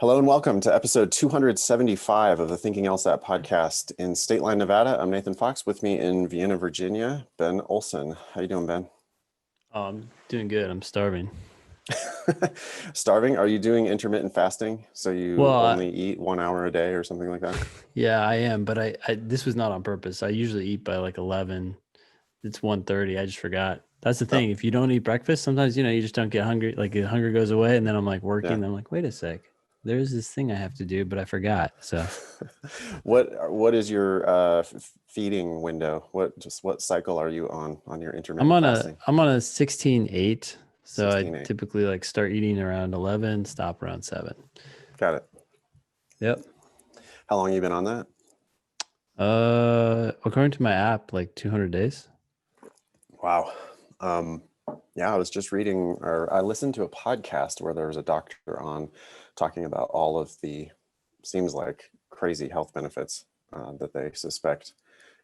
Hello and welcome to episode 275 of the Thinking LSAT podcast in State Line, Nevada. I'm Nathan Fox. With me in Vienna, Virginia, Ben Olson. How you doing, Ben? Oh, I'm doing good. I'm starving. Starving? Are you doing intermittent fasting? So you Well, only eat 1 hour a day or something like that? yeah, I am, but I this was not on purpose. I usually eat by like 11. It's 1:30. I just forgot. That's the Oh, thing. If you don't eat breakfast, sometimes you just don't get hungry. Like the hunger goes away, and then I'm like working. yeah. And I'm like, wait a sec. There's this thing I have to do, but I forgot. So What is your feeding window? What cycle are you on your I'm intermittent on a fasting? I'm on a 16/8. So I 16:8. typically like start eating around 11, stop around 7. Got it. Yep. How long you been on that? According to my app, like 200 days. Wow. Um, yeah, I was just reading, or I listened to a podcast where there was a doctor on talking about all of the, seems like crazy health benefits that they suspect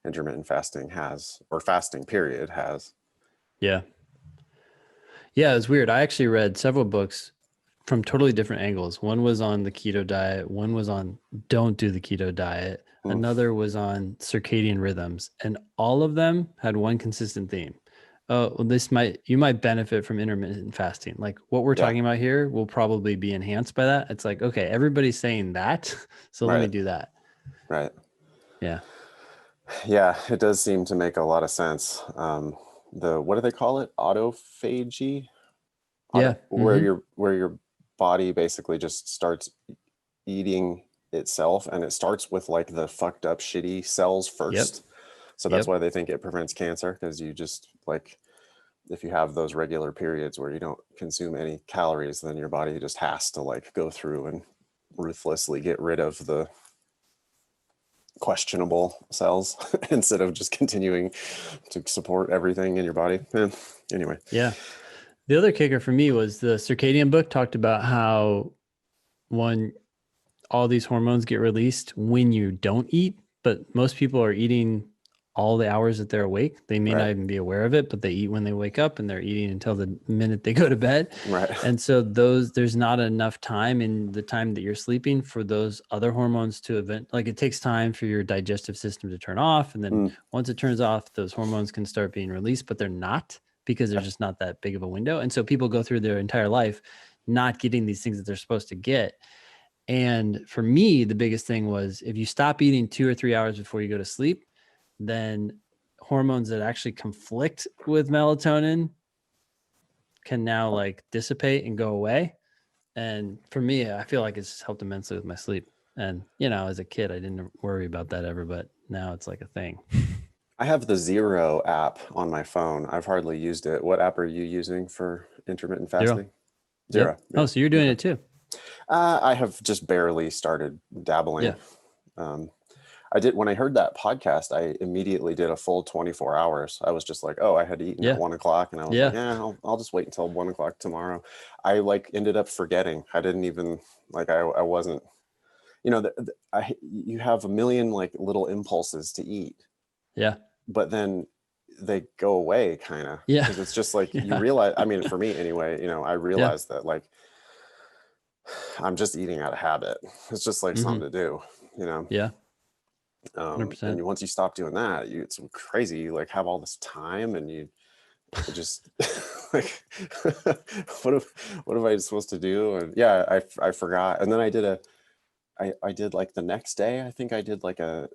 intermittent fasting has, or fasting period has. Yeah. Yeah, it's weird. I actually read several books from totally different angles. One was on the keto diet, one was on don't do the keto diet, Mm, another was on circadian rhythms, and all of them had one consistent theme. Oh, well, you might benefit from intermittent fasting. Like what we're yeah, talking about here will probably be enhanced by that. It's like, okay, everybody's saying that, so let me right, do that. right. Yeah. Yeah, it does seem to make a lot of sense. What do they call it? Autophagy? Yeah. Where Mm-hmm. your body basically just starts eating itself, and it starts with like the fucked up shitty cells Yep. first. So that's Yep. why they think it prevents cancer, because you just like, if you have those regular periods where you don't consume any calories, then your body just has to like go through and ruthlessly get rid of the questionable cells instead of just continuing to support everything in your body. Anyway. Yeah. The other kicker for me was the circadian book talked about how one all these hormones get released when you don't eat, but most people are eating all the hours that they're awake. They may Right. not even be aware of it, but they eat when they wake up and they're eating until the minute they go to bed. Right. And so there's not enough time in the time that you're sleeping for those other hormones to like it takes time for your digestive system to turn off. And then Mm, once it turns off, those hormones can start being released, but they're not because there's just not that big of a window. And so people go through their entire life not getting these things that they're supposed to get. And for me, the biggest thing was if you stop eating 2 or 3 hours before you go to sleep, then hormones that actually conflict with melatonin can now like dissipate and go away. And for me, I feel like it's helped immensely with my sleep. And, as a kid, I didn't worry about that ever, but now it's like a thing. I have the Zero app on my phone. I've hardly used it. What app are you using for intermittent Zero. fasting? Zero. Yep. Yeah. Oh, so you're doing Okay. it too. I have just barely started dabbling. Yeah. Um, I did, when I heard that podcast, I immediately did a full 24 hours. I was just like, oh, I had eaten at Yeah. 1 o'clock, and I was like, Yeah. yeah, I'll just wait until 1 o'clock tomorrow. I like ended up forgetting. I didn't even like, I wasn't, you have a million like little impulses to eat, Yeah. but then they go away kind of, Yeah. because it's just like you Yeah. realize, I mean, for me anyway, I Yeah. realized that like I'm just eating out of habit. It's just like Mm-hmm. something to do, you know. Yeah. And 100%. once you stop doing that, it's crazy. You like have all this time, and you just like, what am I supposed to do? And yeah, I forgot. And then I did like the next day, I think I did like a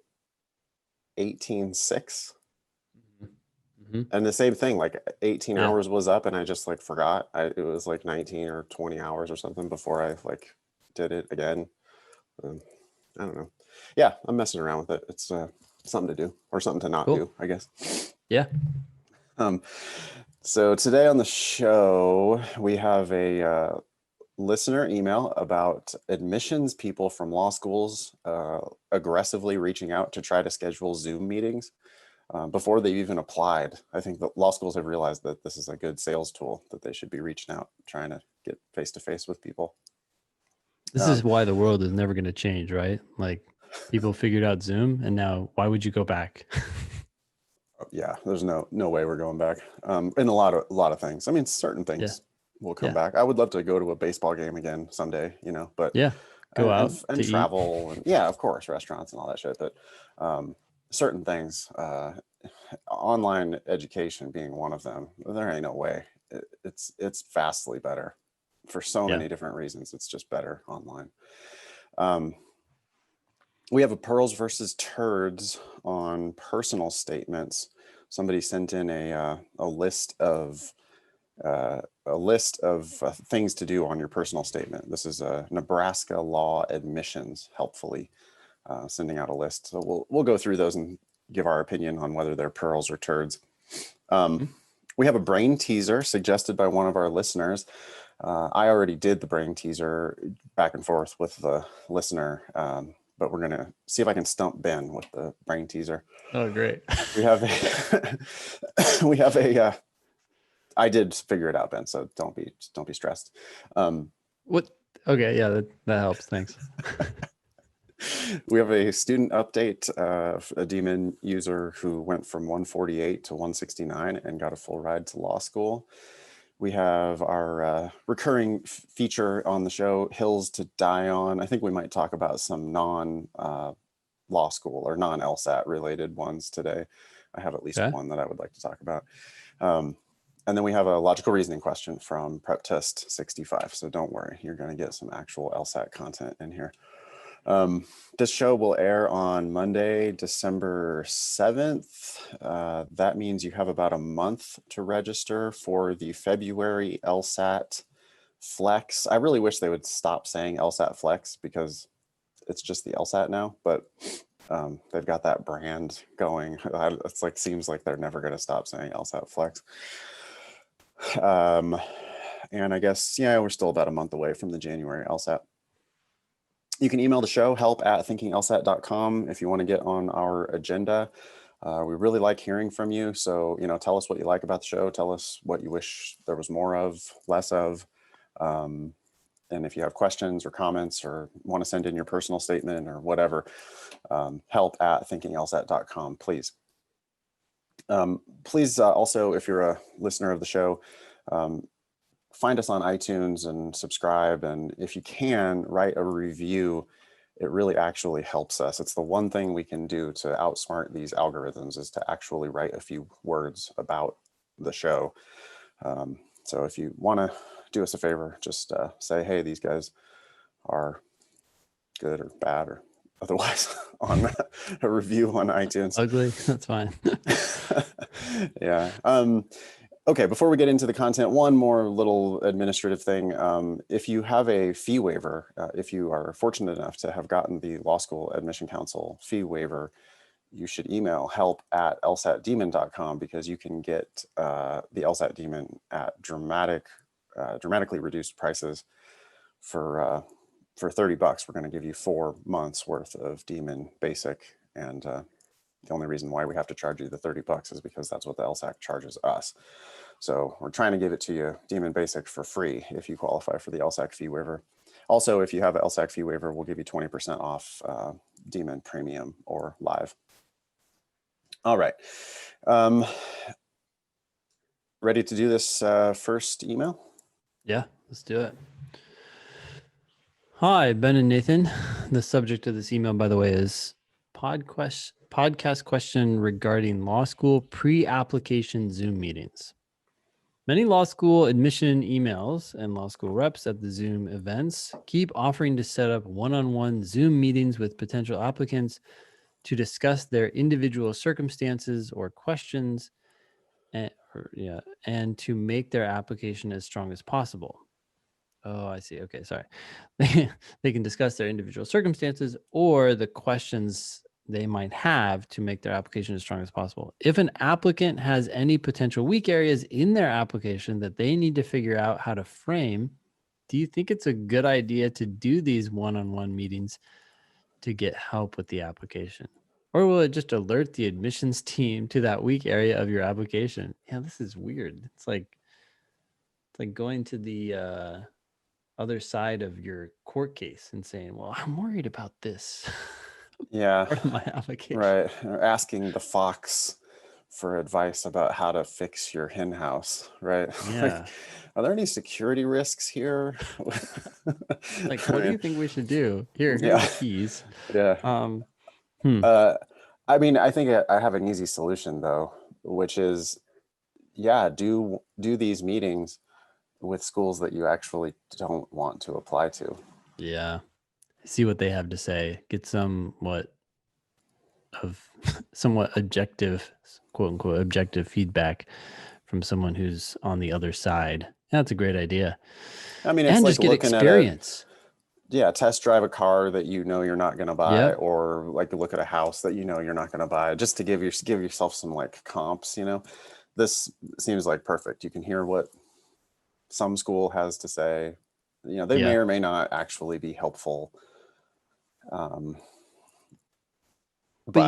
18/6, Mm-hmm. and the same thing, like 18 Yeah. hours was up, and I just like forgot. It was like 19 or 20 hours or something before I like did it again. Um, I don't know. Yeah, I'm messing around with it. It's something to do, or something to not Cool. do, I guess. Yeah. Um, so today on the show, we have a listener email about admissions people from law schools aggressively reaching out to try to schedule Zoom meetings before they've even applied. I think the law schools have realized that this is a good sales tool, that they should be reaching out, trying to get face-to-face with people. This is why the world is never going to change, right? Like people figured out Zoom, and now why would you go back? Yeah, there's no way we're going back. In a lot of things. I mean, certain Yeah. things will come Yeah. back. I would love to go to a baseball game again someday, but Yeah. Go out and to eat. travel, and yeah, of course, restaurants and all that shit. But certain things, online education being one of them, there ain't no way. It's vastly better for so Yeah. many different reasons. It's just better online. Um, we have a pearls versus turds on personal statements. Somebody sent in a list of things to do on your personal statement. This is a Nebraska law admissions, helpfully sending out a list. So we'll go through those and give our opinion on whether they're pearls or turds. Mhm. We have a brain teaser suggested by one of our listeners. I already did the brain teaser back and forth with the listener, but we're gonna see if I can stump Ben with the brain teaser. Oh, great. We have a we have a I did figure it out, Ben, so don't be stressed. What? Okay, yeah, that helps. Thanks. We have a student update, a Demon user who went from 148 to 169 and got a full ride to law school. We have our recurring feature on the show, Hills to Die On. I think we might talk about some non-law school or non-LSAT related ones today. I have at least Okay. one that I would like to talk about. And then we have a logical reasoning question from Prep Test 65. So don't worry, you're going to get some actual LSAT content in here. This show will air on Monday, December 7th. That means you have about a month to register for the February LSAT Flex. I really wish they would stop saying LSAT Flex because it's just the LSAT now, but they've got that brand going. It's like seems like they're never going to stop saying LSAT Flex. And I guess, yeah, we're still about a month away from the January LSAT. You can email the show, help@thinkinglsat.com, if you want to get on our agenda. We really like hearing from you. So, tell us what you like about the show. Tell us what you wish there was more of, less of. And if you have questions or comments or want to send in your personal statement or whatever, help@thinkinglsat.com, please. Please also, if you're a listener of the show, find us on iTunes and subscribe. And if you can, write a review. It really actually helps us. It's the one thing we can do to outsmart these algorithms is to actually write a few words about the show. So if you want to do us a favor, just say, hey, these guys are good or bad or otherwise on a review on iTunes. Ugly. That's fine. Yeah. Okay, before we get into the content, one more little administrative thing. If you have a fee waiver, if you are fortunate enough to have gotten the Law School Admission Council fee waiver, you should email help@lsatdemon.com because you can get the LSAT Demon at dramatically reduced prices for $30. We're going to give you 4 months worth of Demon Basic, and the only reason why we have to charge you the $30 is because that's what the LSAC charges us. So we're trying to give it to you, Demon Basic, for free if you qualify for the LSAC fee waiver. Also, if you have an LSAC fee waiver, we'll give you 20% off Demon Premium or Live. All right. Ready to do this first email? Yeah, let's do it. Hi, Ben and Nathan. The subject of this email, by the way, is podcast question regarding law school pre-application Zoom meetings. Many law school admission emails and law school reps at the Zoom events keep offering to set up one-on-one Zoom meetings with potential applicants to discuss their individual circumstances or questions and to make their application as strong as possible. Oh, I see. Okay, sorry. They can discuss their individual circumstances or the questions they might have to make their application as strong as possible. If an applicant has any potential weak areas in their application that they need to figure out how to frame, do you think it's a good idea to do these one-on-one meetings to get help with the application? Or will it just alert the admissions team to that weak area of your application? Yeah, this is weird. It's like going to the other side of your court case and saying, well, I'm worried about this Yeah, part of my application. right. Asking the fox for advice about how to fix your hen house, right? Like, Yeah. are there any security risks here? Like, I what do mean, you think we should do? Here are yeah, the keys. yeah. Um, hmm. Uh, I mean, I think I have an easy solution though, which is, yeah, do these meetings with schools that you actually don't want to apply to. Yeah. See what they have to say. Get somewhat of somewhat objective, quote unquote, objective feedback from someone who's on the other side. That's a great idea. I mean, it's And like just get looking at a, experience. yeah, test drive a car that you know you're not going to buy, Yep. or like look at a house that you know you're not going to buy, just to give yourself some like comps, you know. This seems like perfect. You can hear what some school has to say. You know, they may Yeah. or may not actually be helpful. Um, But but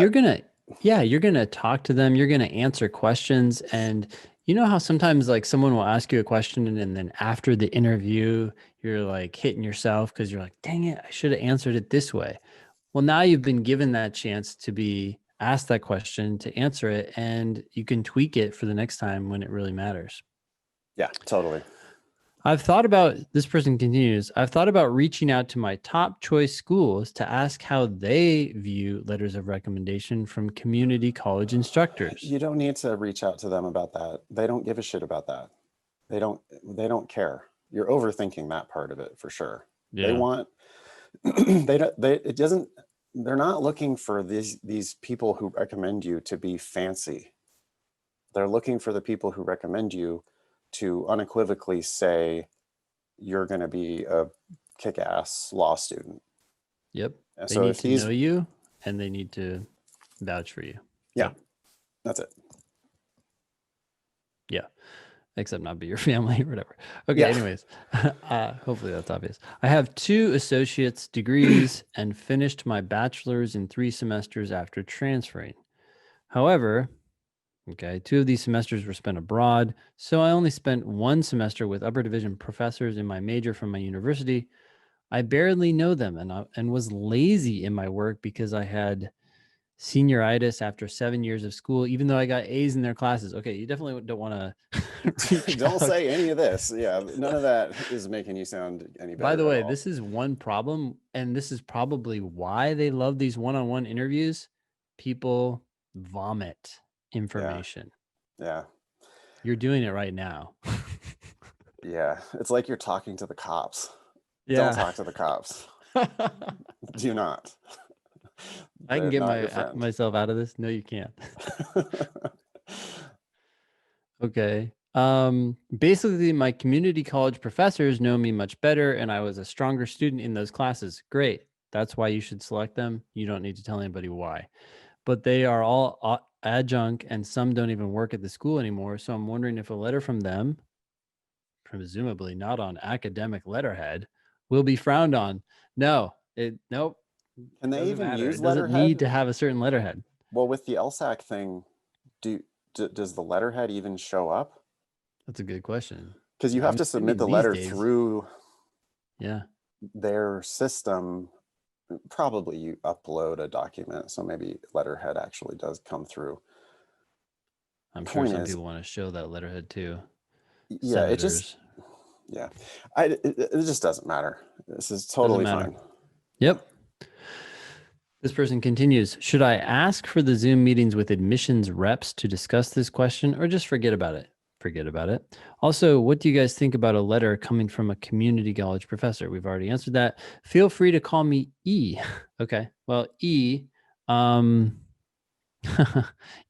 you're gonna talk to them, you're gonna answer questions. And you know how sometimes like someone will ask you a question and then after the interview, you're like hitting yourself because you're like, dang it, I should have answered it this way. Well, now you've been given that chance to be asked that question, to answer it, and you can tweak it for the next time when it really matters. yeah, totally. I've thought about, this person continues, I've thought about reaching out to my top choice schools to ask how they view letters of recommendation from community college instructors. You don't need to reach out to them about that. They don't give a shit about that. They don't care. You're overthinking that part of it for sure. They Yeah. want they don't they it doesn't they're not looking for these people who recommend you to be fancy. They're looking for the people who recommend you to unequivocally say you're going to be a kick-ass law student. Yep. And They so need if to know these, you and they need to vouch for you. yeah, Yep. that's it. Yeah. Except not be your family or whatever. Okay. Yeah. Anyways, hopefully that's obvious. I have 2 associate's degrees and finished my bachelor's in 3 semesters after transferring. However, okay, 2 of these semesters were spent abroad, so I only spent 1 semester with upper division professors in my major from my university. I barely know them and was lazy in my work because I had senioritis after 7 years of school, even though I got A's in their classes. Okay, you definitely don't want to reach Don't out. say any of this. Yeah, none of that is making you sound any By the better at way, all. this is one problem, and this is probably why they love these one-on-one interviews. People vomit Yeah. information. Yeah. You're doing it right now. Yeah. It's like you're talking to the cops. Don't Yeah. talk to the cops. Do not. I can They're get not your friend. myself out of this. No, you can't. Okay. Basically, my community college professors know me much better, and I was a stronger student in those classes. Great. That's why you should select them. You don't need to tell anybody why. But they are all adjunct, and some don't even work at the school anymore. So I'm wondering if a letter from them, presumably not on academic letterhead, will be frowned on. Nope. Can they Doesn't even matter. use It doesn't need letterhead? to have a certain letterhead. Well, with the LSAC thing, do, does the letterhead even show up? That's a good question. Because you have I'm to submit assuming the these letter days. through Yeah. their system. Probably you upload a document, so maybe letterhead actually does come through. I'm sure Point some is, people want to show that letterhead too. yeah, it just, Senators. yeah, it just doesn't matter. This is Doesn't totally matter. fine. Yeah. Yep. This person continues. Should I ask for the Zoom meetings with admissions reps to discuss this question or just forget about it? Forget about it. Also, what do you guys think about a letter coming from a community college professor? We've already answered that. Feel free to call me E. Okay. Well, E, um,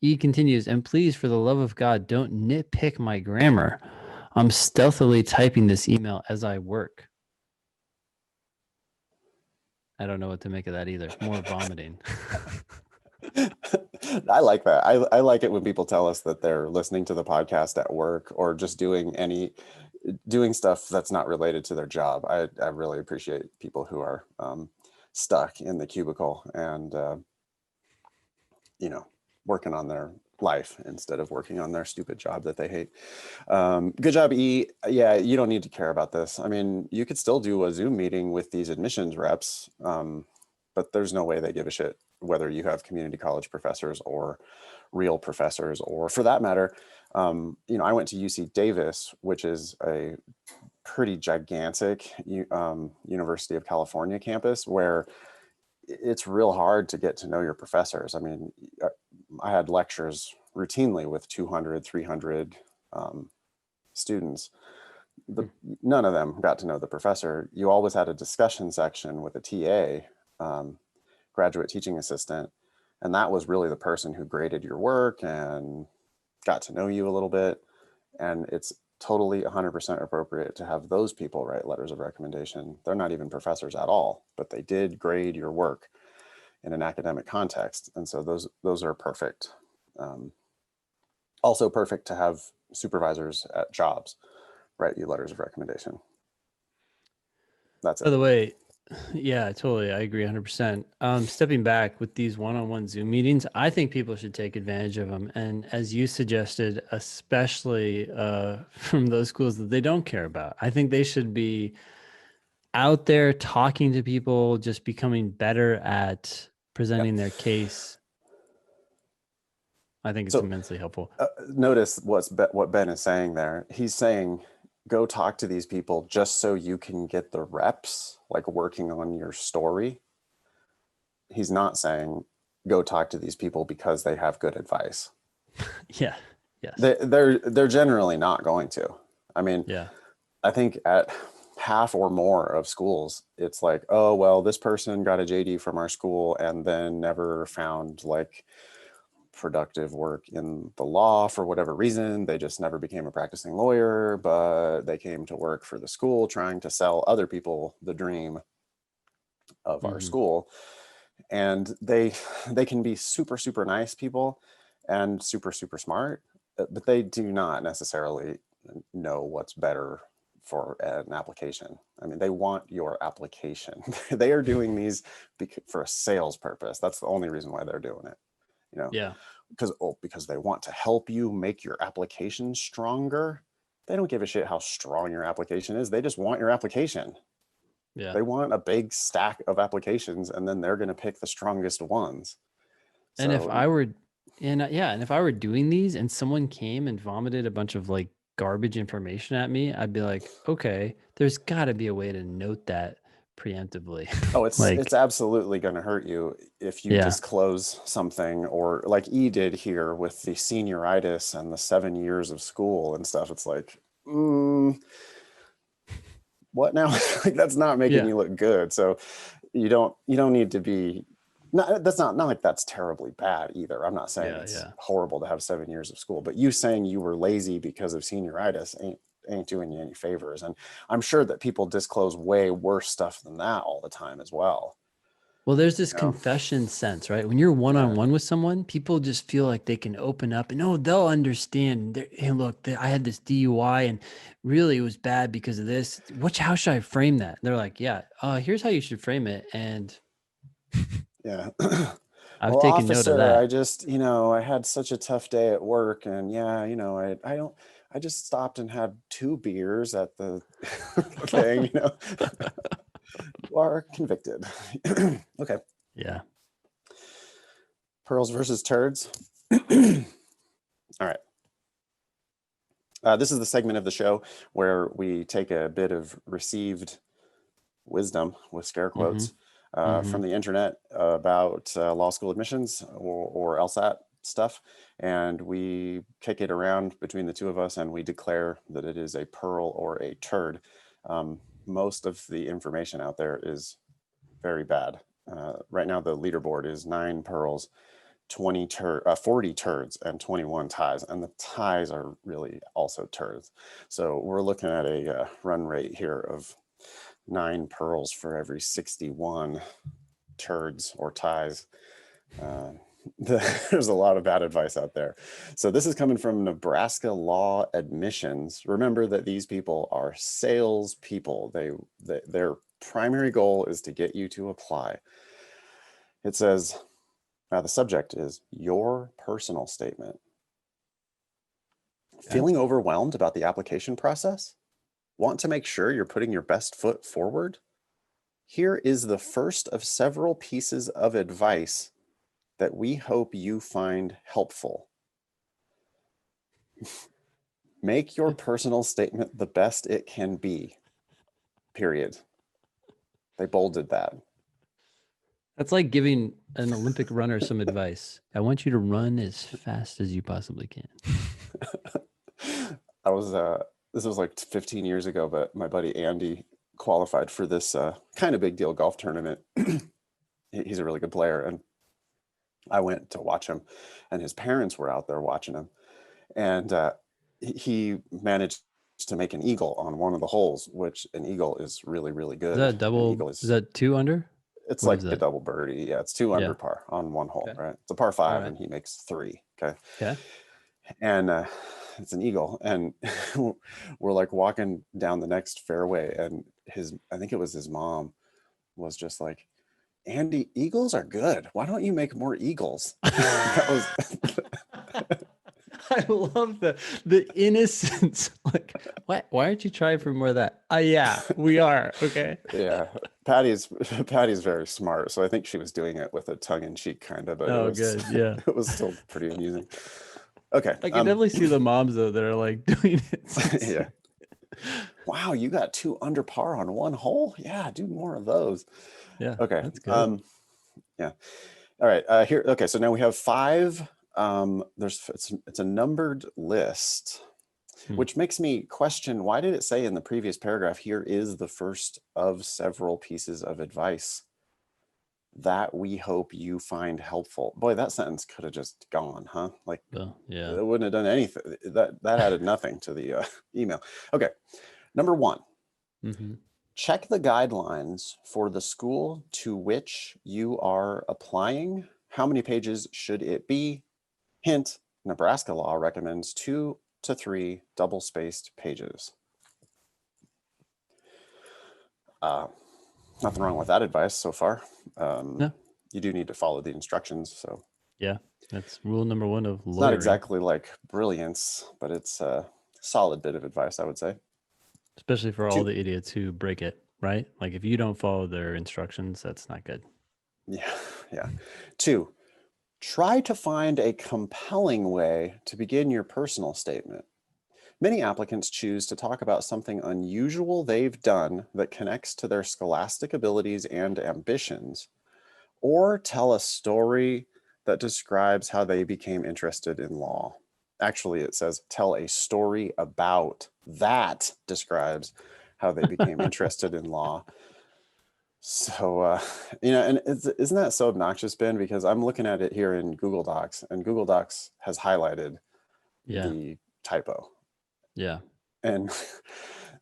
E continues, and please, for the love of God, don't nitpick my grammar. I'm stealthily typing this email as I work. I don't know what to make of that either. More vomiting. I like that. I like it when people tell us that they're listening to the podcast at work or just doing stuff that's not related to their job. I really appreciate people who are stuck in the cubicle and working on their life instead of working on their stupid job that they hate. Good job, E. Yeah, you don't need to care about this. I mean, you could still do a Zoom meeting with these admissions reps, but there's no way they give a shit whether you have community college professors or real professors, or for that matter, I went to UC Davis, which is a pretty gigantic University of California campus, where it's real hard to get to know your professors. I mean, I had lectures routinely with 200, 300 students. None of them got to know the professor. You always had a discussion section with a TA, graduate teaching assistant, and that was really the person who graded your work and got to know you a little bit. And it's totally 100% appropriate to have those people write letters of recommendation. They're not even professors at all, but they did grade your work in an academic context. And so those are perfect. Also perfect to have supervisors at jobs write you letters of recommendation. That's By it. the way, yeah, totally. I agree 100%. Stepping back with these one-on-one Zoom meetings, I think people should take advantage of them. And as you suggested, especially from those schools that they don't care about, I think they should be out there talking to people, just becoming better at Yep. presenting their case. I think it's So immensely helpful. notice what Ben is saying there. He's saying, go talk to these people just so you can get the reps, like working on your story. He's not saying go talk to these people because they have good advice. Yeah. Yes. They're generally not going to. I mean, Yeah. I think at half or more of schools, it's like, oh, well, this person got a JD from our school and then never found like productive work in the law for whatever reason. They just never became a practicing lawyer, but they came to work for the school trying to sell other people the dream of our Mm-hmm. school. And they can be super, super nice people and super, super smart, but they do not necessarily know what's better for an application. I mean, they want your application. They are doing these for a sales purpose. That's the only reason why they're doing it, Yeah. because they want to help you make your application stronger. They don't give a shit how strong your application is. They just want your application. Yeah. They want a big stack of applications, and then they're going to pick the strongest ones. And if So I were, and if I were doing these and someone came and vomited a bunch of like garbage information at me, I'd be like, okay, there's got to be a way to note that preemptively. it's Like, absolutely going to hurt you if you yeah, disclose something, or like E did here with the senioritis and the 7 years of school and stuff. It's like, what now? Like, that's not making yeah, you look good. So you don't need to be. That's not like that's terribly bad either. I'm not saying yeah, it's yeah. horrible to have 7 years of school, but you saying you were lazy because of senioritis ain't doing you any favors. And I'm sure that people disclose way worse stuff than that all the time as well. Well, there's this You know? confession sense, right? When you're one on Yeah. one with someone, people just feel like they can open up and oh, they'll understand. Hey, look, I had this DUI and really it was bad because of this. How should I frame that? They're like, yeah, here's how you should frame it. And Yeah. I've Well, taken note of officer, I that. just, I had such a tough day at work, and yeah, I just stopped and had 2 beers at the thing, you are convicted. Okay. Yeah. Pearls versus turds. All right. This is the segment of the show where we take a bit of received wisdom, with scare Mm-hmm. quotes, Mm-hmm. from the internet about law school admissions, or LSAT stuff, and we kick it around between the two of us, and we declare that it is a pearl or a turd. Most of the information out there is very bad. Right now, the leaderboard is 9 pearls, 40 turds, and 21 ties, and the ties are really also turds. So we're looking at a run rate here of 9 pearls for every 61 turds or ties. There's a lot of bad advice out there. So this is coming from Nebraska Law Admissions. Remember that these people are sales people. Their primary goal is to get you to apply. It says, the subject is your personal statement. Yeah. Feeling overwhelmed about the application process? Want to make sure you're putting your best foot forward? Here is the first of several pieces of advice that we hope you find helpful. Make your personal statement the best it can be. Period. They bolded that. That's like giving an Olympic runner some advice. I want you to run as fast as you possibly can. I was this was like 15 years ago, but my buddy Andy qualified for this kind of big deal golf tournament. He's a really good player, and I went to watch him, and his parents were out there watching him, and he managed to make an eagle on one of the holes, which an eagle is really, really good. Is that a An double? eagle Is that 2 under? it's What like is a that? double birdie. Yeah, it's 2 under Yeah. par on one hole, Okay. right? It's a par 5, right. and he makes 3. Okay. Okay. And it's an eagle, and we're like walking down the next fairway, and I think it was his mom was just like, Andy, eagles are good. Why don't you make more eagles? That was I love the innocence. Like, what? Why aren't you trying for more of that? Yeah, we are. Okay. yeah. Patty's very smart, so I think she was doing it with a tongue-in-cheek kind of, but Oh, good. Yeah. it was still pretty amusing. Okay. I can definitely see the moms though that are like doing it. Yeah. Wow, you got 2 under par on one hole? Yeah, do more of those. Yeah. Okay. That's good. Yeah. All right. Here. Okay. So now we have 5. It's a numbered list, which makes me question, why did it say in the previous paragraph, here is the first of several pieces of advice that we hope you find helpful. Boy, that sentence could have just gone, huh? Like, yeah. it wouldn't have done anything. That added nothing to the email. Okay. Number 1. Check the guidelines for the school to which you are applying. How many pages should it be? Hint, Nebraska law recommends 2 to 3 double-spaced pages. Nothing wrong with that advice so far. No. You do need to follow the instructions. So yeah, that's rule number 1 of lawyering. It's not exactly like brilliance, but it's a solid bit of advice, I would say. Especially for all the idiots who break it, right? Like if you don't follow their instructions, that's not good. Yeah. 2, try to find a compelling way to begin your personal statement. Many applicants choose to talk about something unusual they've done that connects to their scholastic abilities and ambitions, or tell a story that describes how they became interested in law. Actually, it says tell a story about that describes how they became interested in law. So, and isn't that so obnoxious, Ben? Because I'm looking at it here in Google Docs, and Google Docs has highlighted the typo. Yeah. And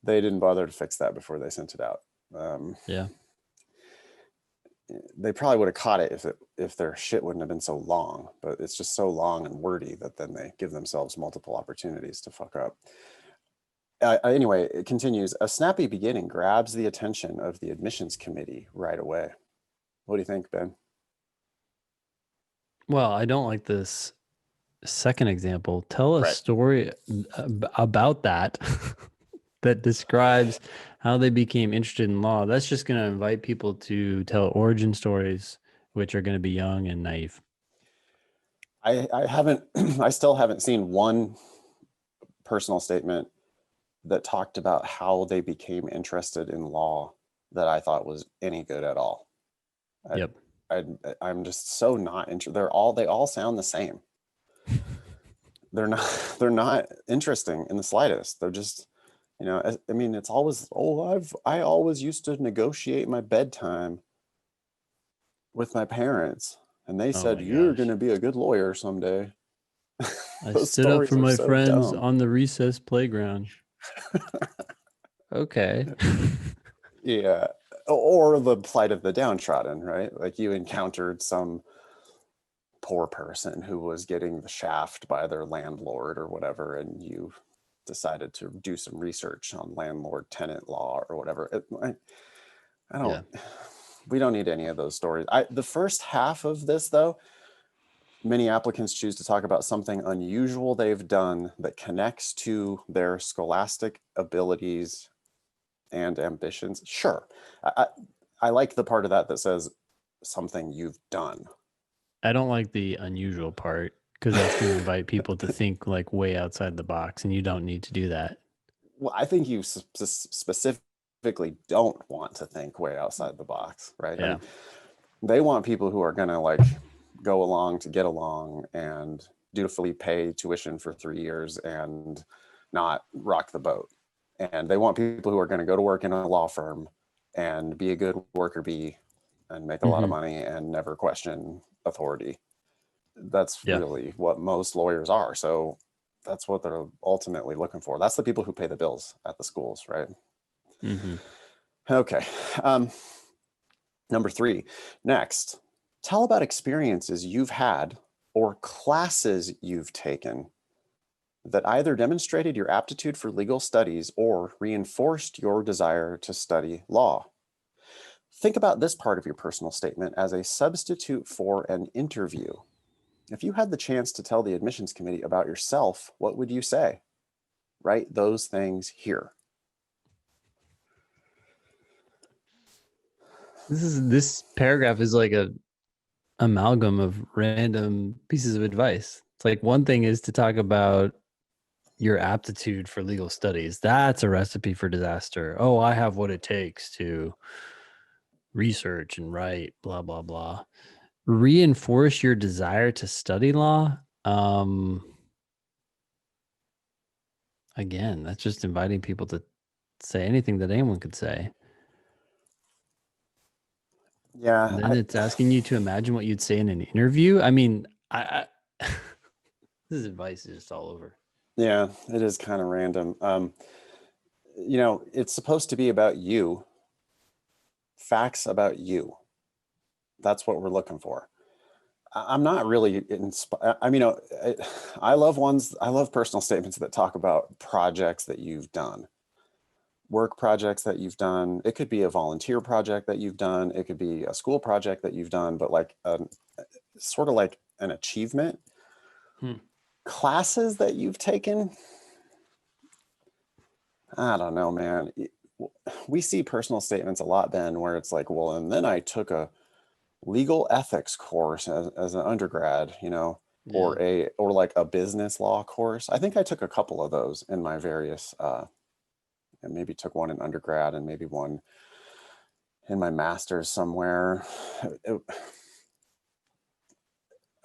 they didn't bother to fix that before they sent it out. They probably would have caught it if their shit wouldn't have been so long, but it's just so long and wordy that then they give themselves multiple opportunities to fuck up. Anyway, it continues. A snappy beginning grabs the attention of the admissions committee right away. What do you think, Ben? Well, I don't like this second example. Tell a story about that that describes how they became interested in law. That's just going to invite people to tell origin stories, which are going to be young and naive. I still haven't seen one personal statement that talked about how they became interested in law that I thought was any good at all. I'm just so not interested. They all sound the same. They're not interesting in the slightest. They're just, I mean, it's always, I always used to negotiate my bedtime with my parents, and they said, you're going to be a good lawyer someday. I stood up for my friends dumb. on the recess playground. Okay. Yeah. Or the plight of the downtrodden, right? Like you encountered some poor person who was getting the shaft by their landlord or whatever, and you decided to do some research on landlord tenant law or whatever. We don't need any of those stories. The first half of this, though, many applicants choose to talk about something unusual they've done that connects to their scholastic abilities and ambitions. Sure. I like the part of that says something you've done. I don't like the unusual part because that's going to invite people to think like way outside the box, and you don't need to do that. Well, I think you specifically don't want to think way outside the box, right? I Yeah. mean, they want people who are going to like go along to get along and dutifully pay tuition for 3 years and not rock the boat. And they want people who are going to go to work in a law firm and be a good worker bee and make a lot of Hmm. money and never question authority. That's Yeah. really what most lawyers are. So that's what they're ultimately looking for. That's the people who pay the bills at the schools, right? Hmm. Okay. Um, Number 3, next, tell about experiences you've had or classes you've taken that either demonstrated your aptitude for legal studies or reinforced your desire to study law. Think about this part of your personal statement as a substitute for an interview. If you had the chance to tell the admissions committee about yourself, what would you say? Write those things here. This paragraph is like a amalgam of random pieces of advice. It's like one thing is to talk about your aptitude for legal studies. That's a recipe for disaster. Oh, I have what it takes to research and write, blah, blah, blah. Reinforce your desire to study law. Again, that's just inviting people to say anything that anyone could say. Yeah, And then it's asking you to imagine what you'd say in an interview. I mean, this advice is just all over. yeah, it is kind of random. It's supposed to be about you, facts about you. That's what we're looking for. I'm not really inspired. I mean, I love ones, I love personal statements that talk about projects that you've done, work projects that you've done. It could be a volunteer project that you've done. It could be a school project that you've done, but like sort of like an achievement. Hmm. Classes that you've taken, I don't know, man. We see personal statements a lot, Ben, where it's like, well, and then I took a legal ethics course as an undergrad, Yeah. or like a business law course. I think I took a couple of those in my various and maybe took one in undergrad and maybe one in my master's somewhere. It-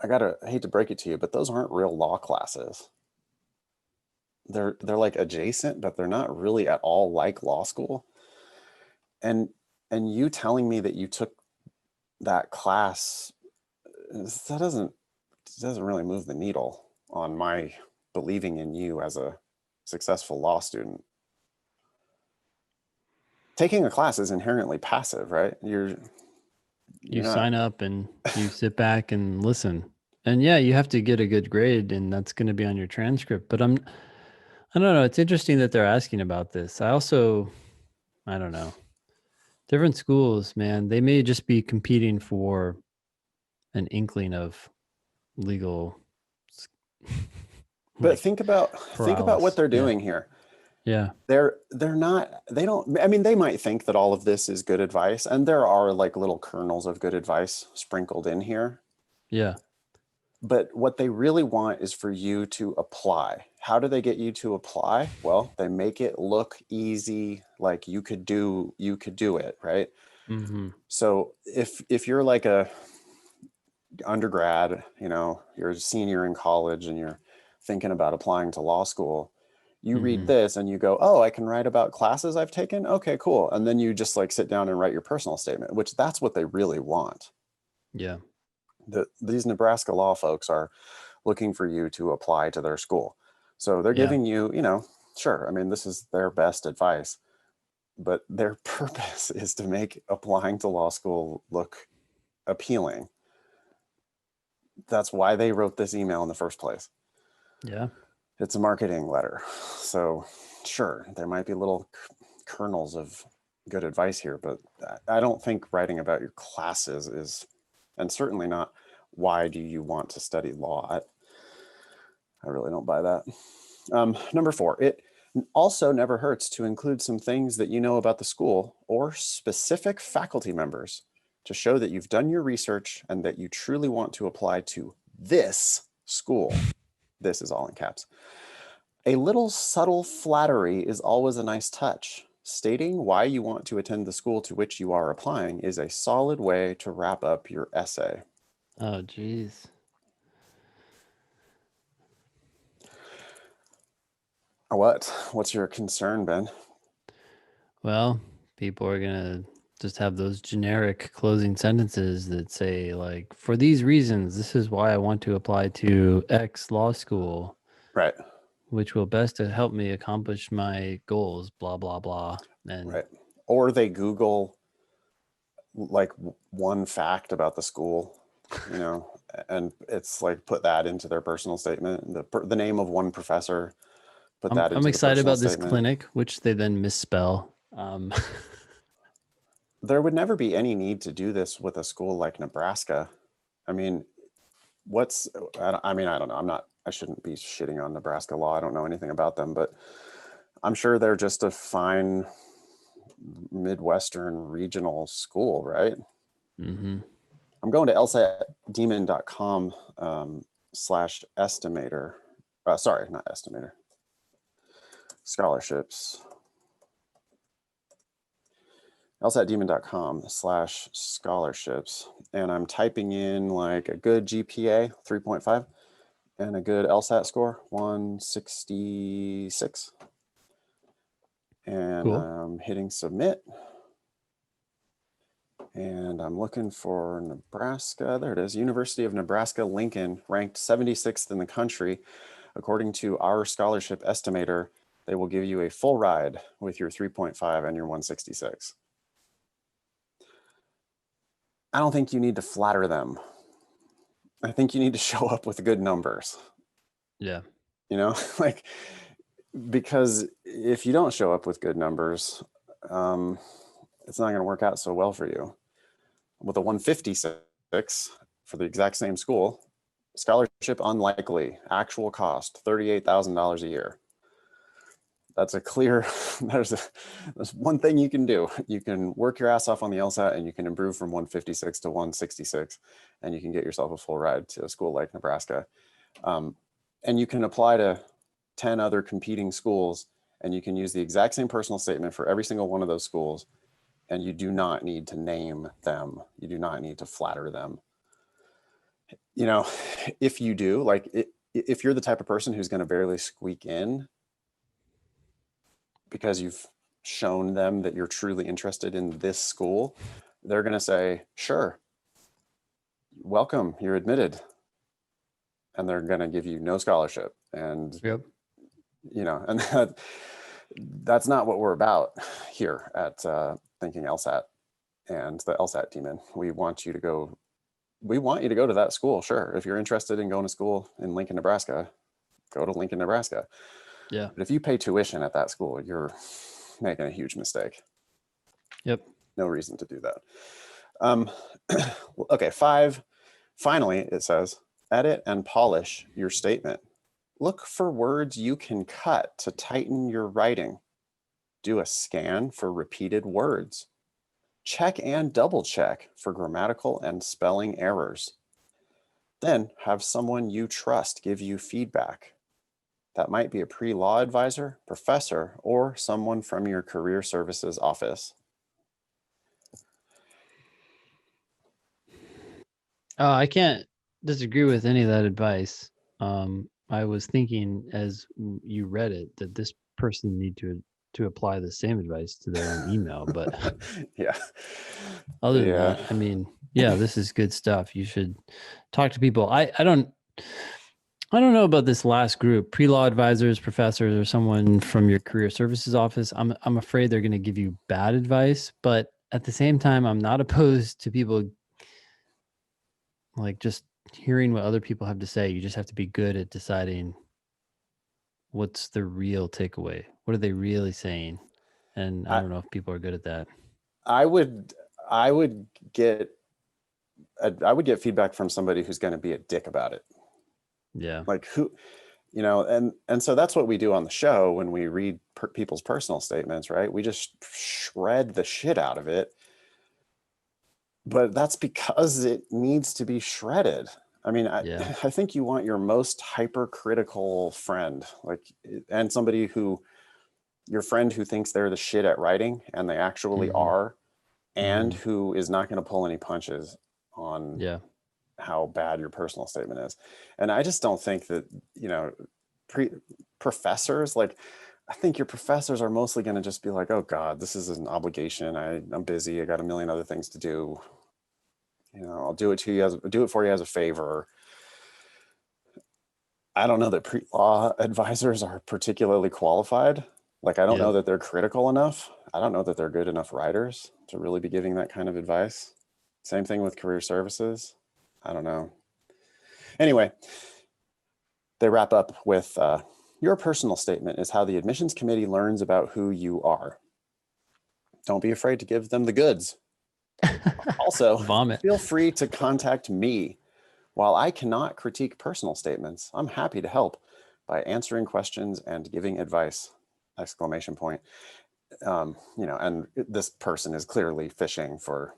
I hate to break it to you, but those aren't real law classes. They're like adjacent, but they're not really at all like law school. And you telling me that you took that class, that doesn't really move the needle on my believing in you as a successful law student. Taking a class is inherently passive, right? You You're not. sign up and you sit back and listen. And yeah, you have to get a good grade and that's going to be on your transcript. But I don't know. It's interesting that they're asking about this. I don't know. Different schools, man, they may just be competing for an inkling of legal But like think about what paralysis. they're Yeah. doing here. Yeah. They're not. They don't. I mean, they might think that all of this is good advice, and there are like little kernels of good advice sprinkled in here. Yeah. But what they really want is for you to apply. How do they get you to apply? Well, they make it look easy, like you could do it, right? Mm-hmm. So if you're like a undergrad, you're a senior in college and you're thinking about applying to law school, you read Mm-hmm. this and you go, "Oh, I can write about classes I've taken. Okay, cool." And then you just like sit down and write your personal statement, which that's what they really want. Yeah. These Nebraska law folks are looking for you to apply to their school. So they're Yeah. giving you, sure, I mean, this is their best advice, but their purpose is to make applying to law school look appealing. That's why they wrote this email in the first place. Yeah. It's a marketing letter. So, sure, there might be little kernels of good advice here, but I don't think writing about your classes is, and certainly not why do you want to study law. I really don't buy that. Number 4, it also never hurts to include some things that you know about the school or specific faculty members to show that you've done your research and that you truly want to apply to this school. This is all in caps. A little subtle flattery is always a nice touch. Stating why you want to attend the school to which you are applying is a solid way to wrap up your essay. Oh, geez. What? What's your concern, Ben? Well, people are going to just have those generic closing sentences that say, like, for these reasons, this is why I want to apply to X law school, Right. which will best help me accomplish my goals, blah, blah, blah. And Right. Or they Google like one fact about the school, you know, and it's like put that into their personal statement. The name of one professor, put that I'm into the excited personal about this statement. clinic, which they then misspell. There would never be any need to do this with a school like Nebraska. I mean, I don't know. I shouldn't be shitting on Nebraska law. I don't know anything about them, but I'm sure they're just a fine Midwestern regional school, right? Mm-hmm. I'm going to LSATdemon.com /estimator. Sorry, not estimator. Scholarships. LSATdemon.com /scholarships. And I'm typing in like a good GPA, 3.5, and a good LSAT score, 166. And Cool. I'm hitting submit. And I'm looking for Nebraska. There it is. University of Nebraska Lincoln, ranked 76th in the country. According to our scholarship estimator, they will give you a full ride with your 3.5 and your 166. I don't think you need to flatter them. I think you need to show up with good numbers. Yeah. You know, like, because if you don't show up with good numbers, it's not going to work out so well for you. With a 156 for the exact same school, scholarship unlikely, actual cost $38,000 a year. That's a clear, there's one thing you can do. You can work your ass off on the LSAT and you can improve from 156 to 166, and you can get yourself a full ride to a school like Nebraska. And you can apply to 10 other competing schools, and you can use the exact same personal statement for every single one of those schools. And you do not need to name them. You do not need to flatter them. You know, if you do, like, if you're the type of person who's going to barely squeak in because you've shown them that you're truly interested in this school, they're going to say, sure, welcome, you're admitted. And they're going to give you no scholarship. And, Yep. you know, and that's not what we're about here at Thinking LSAT and the LSAT Demon. We want you to go to that school. Sure. If you're interested in going to school in Lincoln, Nebraska, go to Lincoln, Nebraska. Yeah. But if you pay tuition at that school, you're making a huge mistake. Yep. No reason to do that. Okay, 5. Finally, it says, edit and polish your statement. Look for words you can cut to tighten your writing. Do a scan for repeated words. Check and double check for grammatical and spelling errors. Then have someone you trust give you feedback. That might be a pre-law advisor, professor, or someone from your career services office. I can't disagree with any of that advice. I was thinking as you read it that this person need to apply the same advice to their own email, but Yeah. other than that, I mean, yeah, this is good stuff. You should talk to people. I don't know about this last group, pre-law advisors, professors, or someone from your career services office. I'm afraid they're going to give you bad advice, but at the same time, I'm not opposed to people like just hearing what other people have to say. You just have to be good at deciding what's the real takeaway. What are they really saying? And I don't know if people are good at that. I would get feedback from somebody who's going to be a dick about it. Yeah. Like, who, you know, and so that's what we do on the show when we read people's personal statements, right? We just shred the shit out of it but that's because it needs to be shredded. I mean, Yeah. I think you want your most hypercritical friend, like, and somebody who, your friend who thinks they're the shit at writing and they actually Mm-hmm. are, and Mm-hmm. who is not going to pull any punches on Yeah. how bad your personal statement is. And I just don't think that, you know, professors, like, I think your professors are mostly going to just be like, oh God, this is an obligation. I'm busy. I got a million other things to do. You know, I'll do it to you do it for you as a favor. I don't know that pre-law advisors are particularly qualified. Like, I don't know Yep. that they're critical enough. I don't know that they're good enough writers to really be giving that kind of advice. Same thing with career services. I don't know. Anyway, they wrap up with your personal statement is how the admissions committee learns about who you are. Don't be afraid to give them the goods. Also, Vomit. feel free to contact me. While I cannot critique personal statements, I'm happy to help by answering questions and giving advice! Exclamation point. You know, and this person is clearly fishing for,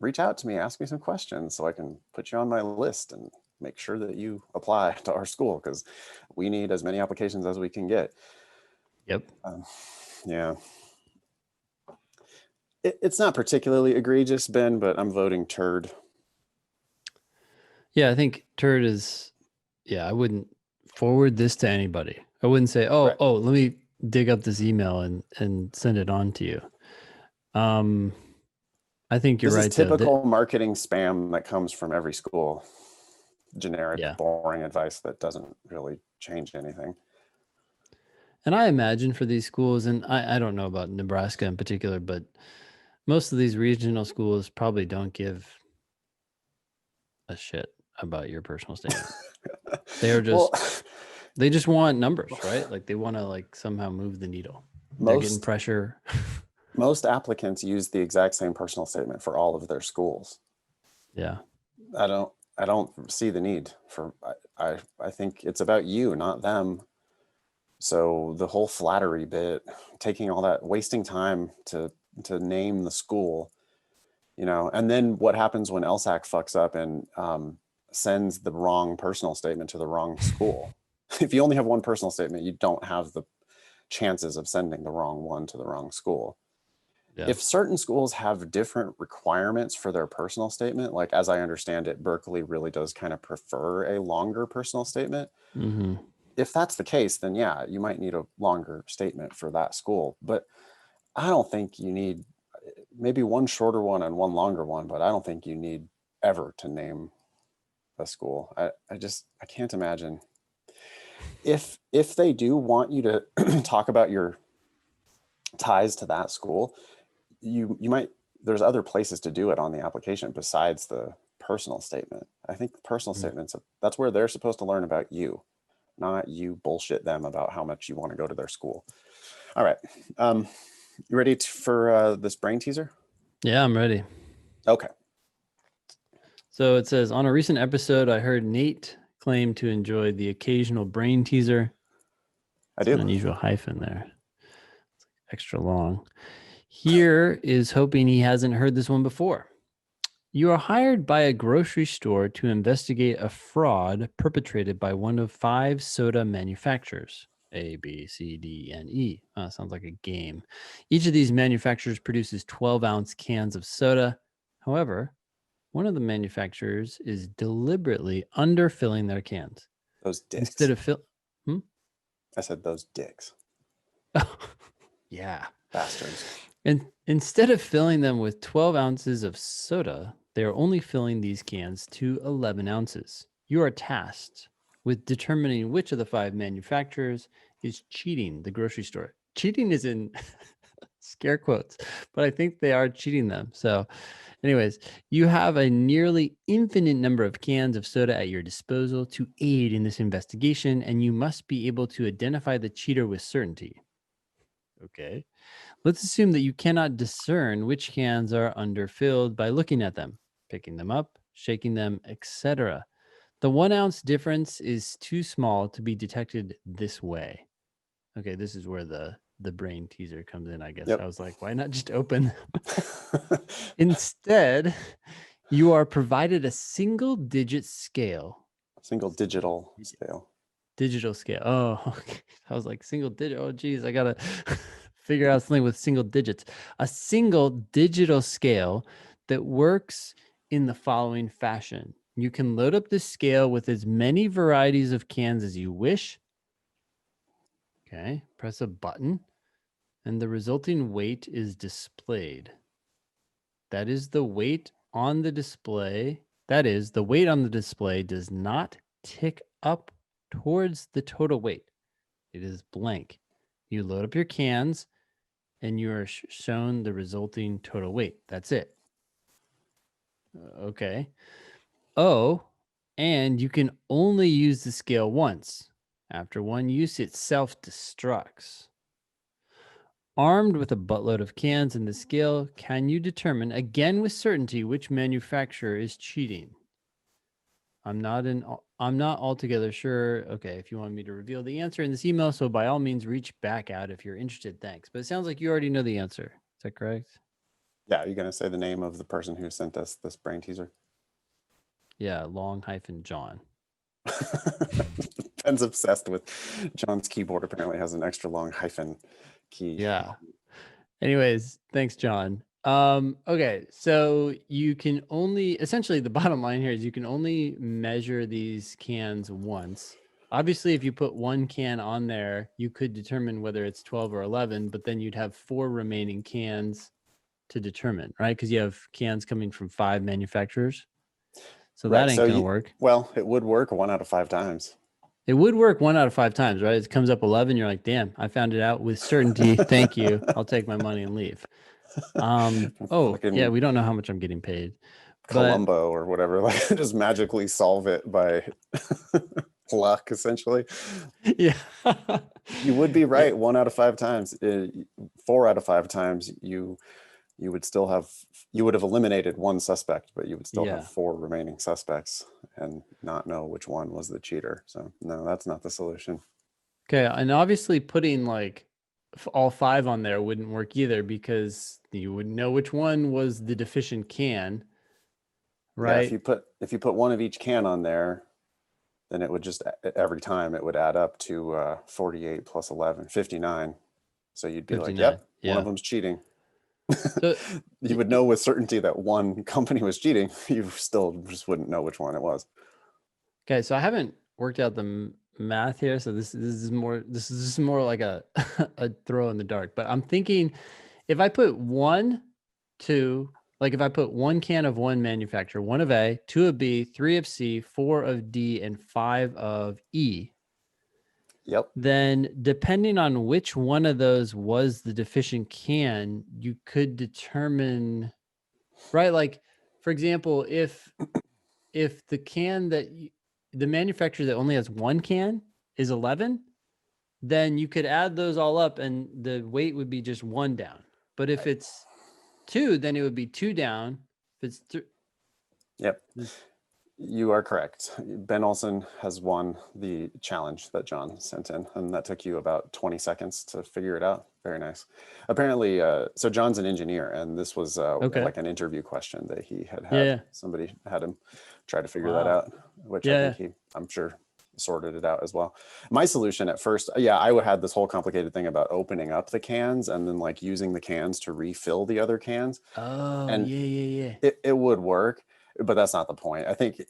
reach out to me, ask me some questions so I can put you on my list and make sure that you apply to our school, because we need as many applications as we can get. Yep. Yeah. It's not particularly egregious, Ben, but I'm voting turd. Yeah, I think turd is, yeah, I wouldn't forward this to anybody. I wouldn't say, oh, Right. let me dig up this email and send it on to you. I think you're This is right though. typical marketing spam that comes from every school. Generic, Yeah. boring advice that doesn't really change anything. And I imagine for these schools, and I don't know about Nebraska in particular, but most of these regional schools probably don't give a shit about your personal statement. They're Well, just, they just want numbers, right? Like they want to like somehow move the needle. They're getting most pressure. most applicants use the exact same personal statement for all of their schools. Yeah. I don't see the need for, I think it's about you, not them. So the whole flattery bit, taking all that, wasting time to name the school, you know, and then what happens when LSAC fucks up and sends the wrong personal statement to the wrong school? If you only have one personal statement, you don't have the chances of sending the wrong one to the wrong school. Yeah. If certain schools have different requirements for their personal statement, like as I understand it, Berkeley really does kind of prefer a longer personal statement. Mm-hmm. If that's the case, then yeah, you might need a longer statement for that school. But I don't think you need, maybe one shorter one and one longer one, but I don't think you need ever to name a school. I can't imagine. If they do want you to talk about your ties to that school, you might, there's other places to do it on the application besides the personal statement. I think the personal statements, that's where they're supposed to learn about you, not you bullshit them about how much you want to go to their school. All right. You ready for this brain teaser? Yeah, I'm ready. Okay. So it says, on a recent episode, I heard Nate claim to enjoy the occasional brain teaser. I It's an do. unusual hyphen there. It's extra long. Here is hoping he hasn't heard this one before. You are hired by a grocery store to investigate a fraud perpetrated by one of 5 soda manufacturers. A, B, C, D, and E. Sounds like a game. Each of these manufacturers produces 12-ounce cans of soda. However, one of the manufacturers is deliberately underfilling their cans. Those Instead dicks. of fill, I said those dicks. yeah. Bastards. And instead of filling them with 12 ounces of soda, they are only filling these cans to 11 ounces. You are tasked with determining which of the 5 manufacturers is cheating the grocery store. Cheating is in scare quotes, but I think they are cheating them. So, anyways, you have a nearly infinite number of cans of soda at your disposal to aid in this investigation, and you must be able to identify the cheater with certainty. Okay. Let's assume that you cannot discern which cans are underfilled by looking at them, picking them up, shaking them, etc. The 1 ounce difference is too small to be detected this way. Okay, this is where the the brain teaser comes in, I guess. Yep. I was like, why not just open? Instead, you are provided a single digit scale. Single digital scale. Digital scale. Oh, okay. I was like, single digit. Oh, geez, I got to figure out something with single digits. A single digital scale that works in the following fashion. You can load up this scale with as many varieties of cans as you wish. Okay, press a button, and the resulting weight is displayed. That is the weight on the display. That is, the weight on the display does not tick up towards the total weight. It is blank. You load up your cans and you are shown the resulting total weight. That's it. Okay. Oh, and you can only use the scale once. After one use, it self-destructs. Armed with a buttload of cans and the scale, can you determine, again with certainty, which manufacturer is cheating? I'm not altogether sure. Okay, if you want me to reveal the answer in this email, so by all means reach back out if you're interested. Thanks. But it sounds like you already know the answer. Is that correct? Yeah, you're gonna say the name of the person who sent us this brain teaser? Yeah, long-John. Ben's obsessed with John's keyboard. Apparently has an extra long hyphen key. Yeah. Anyways, thanks, John. Okay, so you can only essentially the bottom line here is you can only measure these cans once. Obviously, if you put one can on there, you could determine whether it's 12 or 11, but then you'd have 4 remaining cans to determine, right? Because you have cans coming from 5 manufacturers. So that Right. ain't So gonna work. well, it would work 1 out of 5 times. It would work 1 out of 5 times, right? It comes up 11, you're like, damn, I found it out with certainty. Thank you. I'll take my money and leave. Oh, yeah, Fucking we don't know how much I'm getting paid. But Columbo or whatever, like just magically solve it by luck, essentially. yeah. You would be Yeah, right 1 out of 5 times. 4 out of 5 times, you would still have you would have eliminated one suspect, but you would still have yeah. 4 remaining suspects and not know which one was the cheater. So no, that's not the solution. Okay, and obviously putting like all 5 on there wouldn't work either because you would know which one was the deficient can, Yeah, if right? you put one of each can on there, then it would just every time it would add up to 48 plus 11, 59. So you'd be like, 59. yep, one of Yeah. them's cheating. So You would know with certainty that one company was cheating. You still just wouldn't know which one it was. okay, so I haven't worked out the math here, so this is more like a a throw in the dark. But I'm thinking if I put 1, 2, like if I put 1 can of one manufacturer, 1 of A, 2 of B, 3 of C, 4 of D, and 5 of E, Yep. then depending on which one of those was the deficient can, you could determine, right? Like, for example, if the can the manufacturer that only has 1 can is 11, then you could add those all up and the weight would be just 1 down. But if it's 2, then it would be 2 down. If it's Yep. You are correct. Ben Olson has won the challenge that John sent in, and that took you about 20 seconds to figure it out. Very nice. Apparently, so John's an engineer, and this was okay. like an interview question that he had Yeah, had. yeah. Somebody had him try to figure that Wow. out, which I Yeah. think I'm sure, sorted it out as well. My solution at first, yeah, I would had this whole complicated thing about opening up the cans and then like using the cans to refill the other cans, Oh, and yeah. it would work, but that's not the point. I think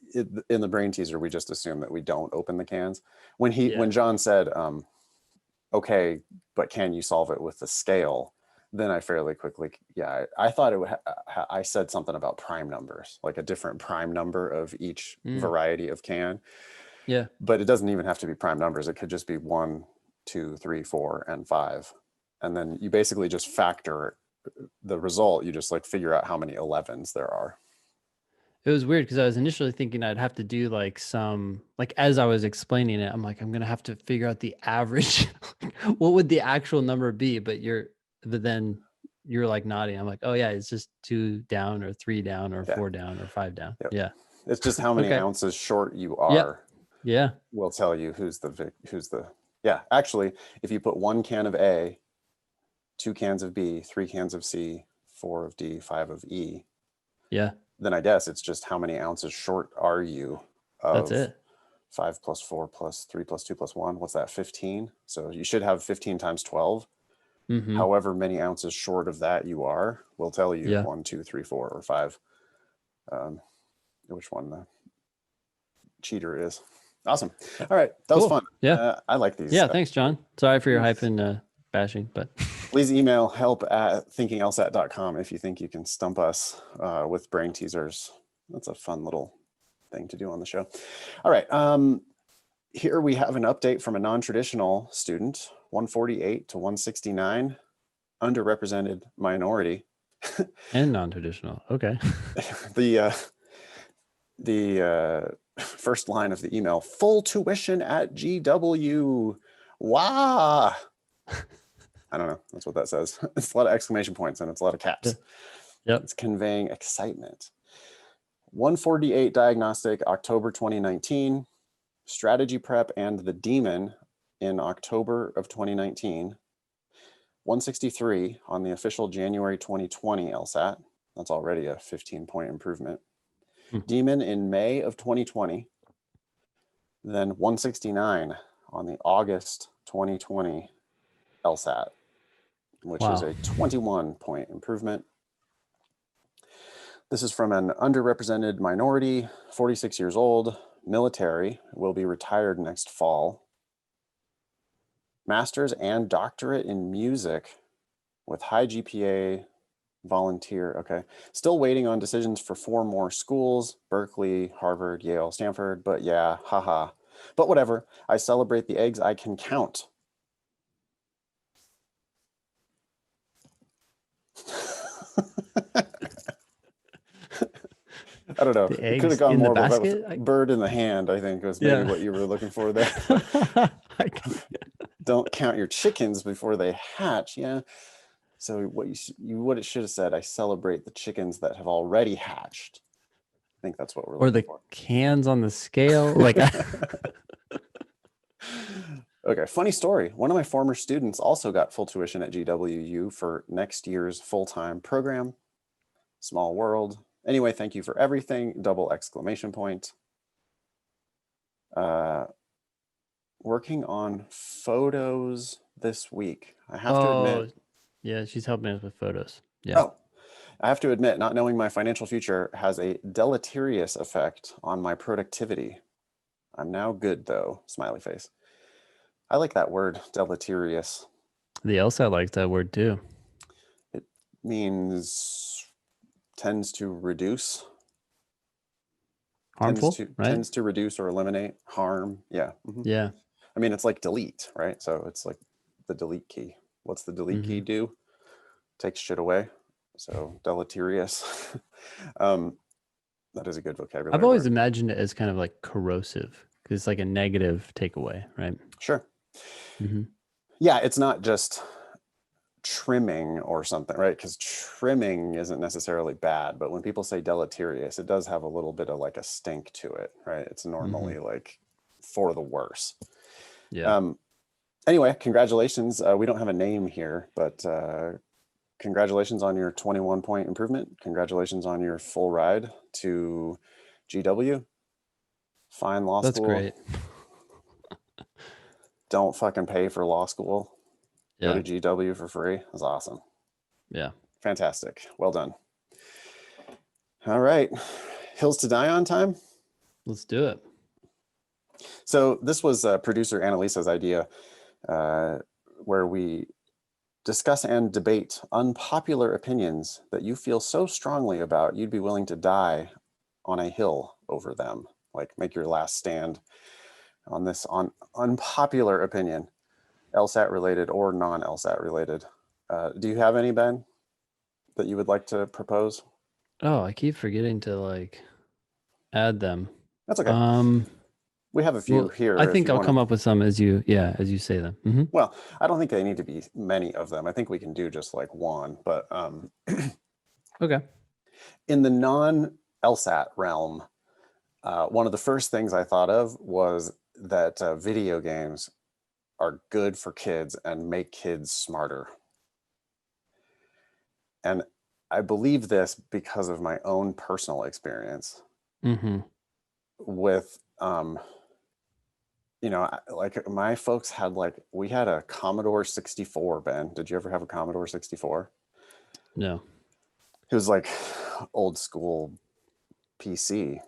in the brain teaser, we just assume that we don't open the cans. Yeah. When John said, okay, but can you solve it with the scale? Then I fairly quickly, yeah, I thought it would, I said something about prime numbers, like a different prime number of each Mm, variety of can, yeah. but it doesn't even have to be prime numbers. It could just be 1, 2, 3, 4, and 5. And then you basically just factor the result. You just like figure out how many 11s there are. It was weird because I was initially thinking I'd have to do like some, like as I was explaining it, I'm like, I'm gonna have to figure out the average. What would the actual number be? But then you're like nodding. I'm like, oh yeah, it's just 2 down or 3 down or Yeah. 4 down or 5 down. Yep. Yeah. It's just how many Okay. ounces short you Yep. are Yeah. will tell you who's the yeah. Actually, if you put 1 can of A 2 cans of B, 3 cans of C, 4 of D, 5 of E, Yeah. then I guess it's just how many ounces short are you That's of it. 5 plus 4 plus 3 plus 2 plus 1. What's that? 15. So you should have 15 times 12. Mm-hmm. However many ounces short of that you are will tell you Yeah. 1, 2, 3, 4, or 5. Which one the cheater is. Awesome. All right. That was Cool. fun. Yeah. I like these. Yeah. Thanks, John. Sorry for your Please, hyphen bashing, but please email help@thinkinglsat.com if you think you can stump us with brain teasers. That's a fun little thing to do on the show. All right. Here we have an update from a non-traditional student, 148 to 169, underrepresented minority. and non-traditional. Okay. The first line of the email: full tuition at GW. Wow. I don't know. That's what that says. It's a lot of exclamation points and it's a lot of caps. Yep. It's conveying excitement. 148 diagnostic, October 2019. Strategy prep and the demon in October of 2019. 163 on the official January 2020 LSAT. That's already a 15-point improvement. Demon in May of 2020. Then 169 on the August 2020 LSAT, which is a 21-point improvement. This is from an underrepresented minority, 46 years old, military, will be retired next fall. Master's and doctorate in music with high GPA, volunteer. Okay. Still waiting on decisions for 4 more schools: Berkeley, Harvard, Yale, Stanford. But yeah, haha. But whatever. I celebrate the eggs I can count. I don't know. The It could have eggs gone in the more, but basket. bird in the hand, I think, was maybe what you were looking for there. Don't count your chickens before they hatch. Yeah. So what it should have said: I celebrate the chickens that have already hatched. I think that's what we're looking for. Or the cans on the scale. Like, okay, funny story. One of my former students also got full tuition at GWU for next year's full-time program. Small world. Anyway, thank you for everything. Double exclamation point. Working on photos this week. I have to admit. Yeah, she's helping us with photos. Yeah. Oh, I have to admit, not knowing my financial future has a deleterious effect on my productivity. I'm now good though, smiley face. I like that word, deleterious. The LSAT likes that word too. It means tends to reduce. Harmful, right? Tends to reduce or eliminate harm. Yeah. Mm-hmm. Yeah. I mean, it's like delete, right? So it's like the delete key. What's the delete key do? Takes shit away. So deleterious. That is a good vocabulary. I've always imagined it as kind of like corrosive because it's like a negative takeaway, right? Sure. Yeah, it's not just trimming or something, right? Because trimming isn't necessarily bad, but when people say deleterious, it does have a little bit of like a stink to it, right? It's normally like for the worse. Yeah. Anyway, congratulations. We don't have a name here, but congratulations on your 21-point improvement. Congratulations on your full ride to GW. Fine law school. That's great. Don't fucking pay for law school. Yeah. Go to GW for free. That's awesome. Yeah. Fantastic. Well done. All right. Hills to die on time. Let's do it. So this was producer Annalisa's idea, where we discuss and debate unpopular opinions that you feel so strongly about you'd be willing to die on a hill over them. Like make your last stand on this unpopular opinion, LSAT related or non-LSAT related. Do you have any, Ben, that you would like to propose? Oh, I keep forgetting to like add them. That's okay. We have a few here. I think I'll come up with some as you say them. Well, I don't think they need to be many of them. I think we can do just like one, but okay. In the non-LSAT realm, one of the first things I thought of was that video games are good for kids and make kids smarter. And I believe this because of my own personal experience Mm-hmm. with, like my folks had we had a Commodore 64, Ben. Did you ever have a Commodore 64? No. It was like old school PC,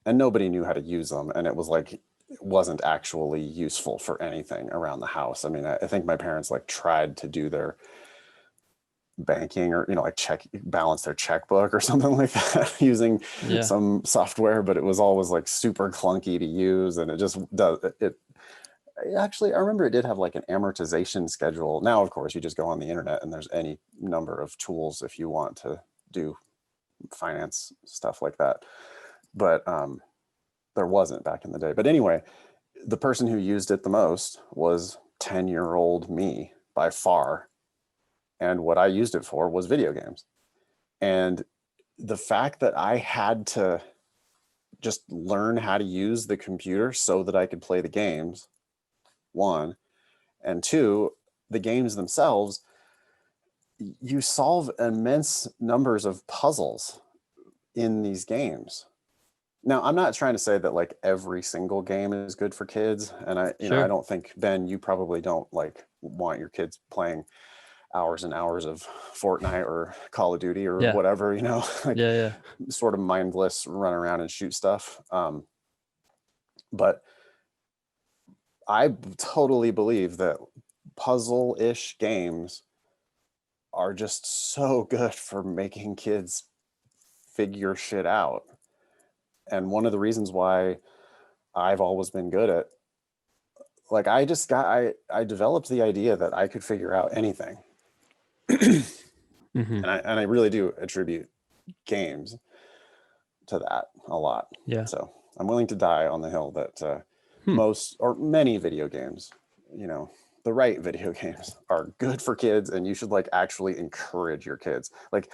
and nobody knew how to use them. And it was like, it wasn't actually useful for anything around the house. I mean, I think my parents like tried to do their banking or, like balance their checkbook or something like that using Yeah. some software, but it was always like super clunky to use. And it just does it. Actually, I remember it did have like an amortization schedule. Now, of course, you just go on the internet and there's any number of tools if you want to do finance stuff like that. But there wasn't back in the day. But anyway, the person who used it the most was 10-year-old me by far. And what I used it for was video games. And the fact that I had to just learn how to use the computer so that I could play the games, one, and two, the games themselves, you solve immense numbers of puzzles in these games. Now, I'm not trying to say that like every single game is good for kids. And I Sure. don't think, Ben, you probably don't like want your kids playing hours and hours of Fortnite or Call of Duty or Yeah. whatever, like Yeah. Yeah. sort of mindless run around and shoot stuff. But I totally believe that puzzle-ish games are just so good for making kids figure shit out. And one of the reasons why I've always been good at, like, I developed the idea that I could figure out anything. Mm-hmm. And I really do attribute games to that a lot. Yeah. So I'm willing to die on the hill that Hmm. most or many video games, the right video games are good for kids, and you should like actually encourage your kids. Like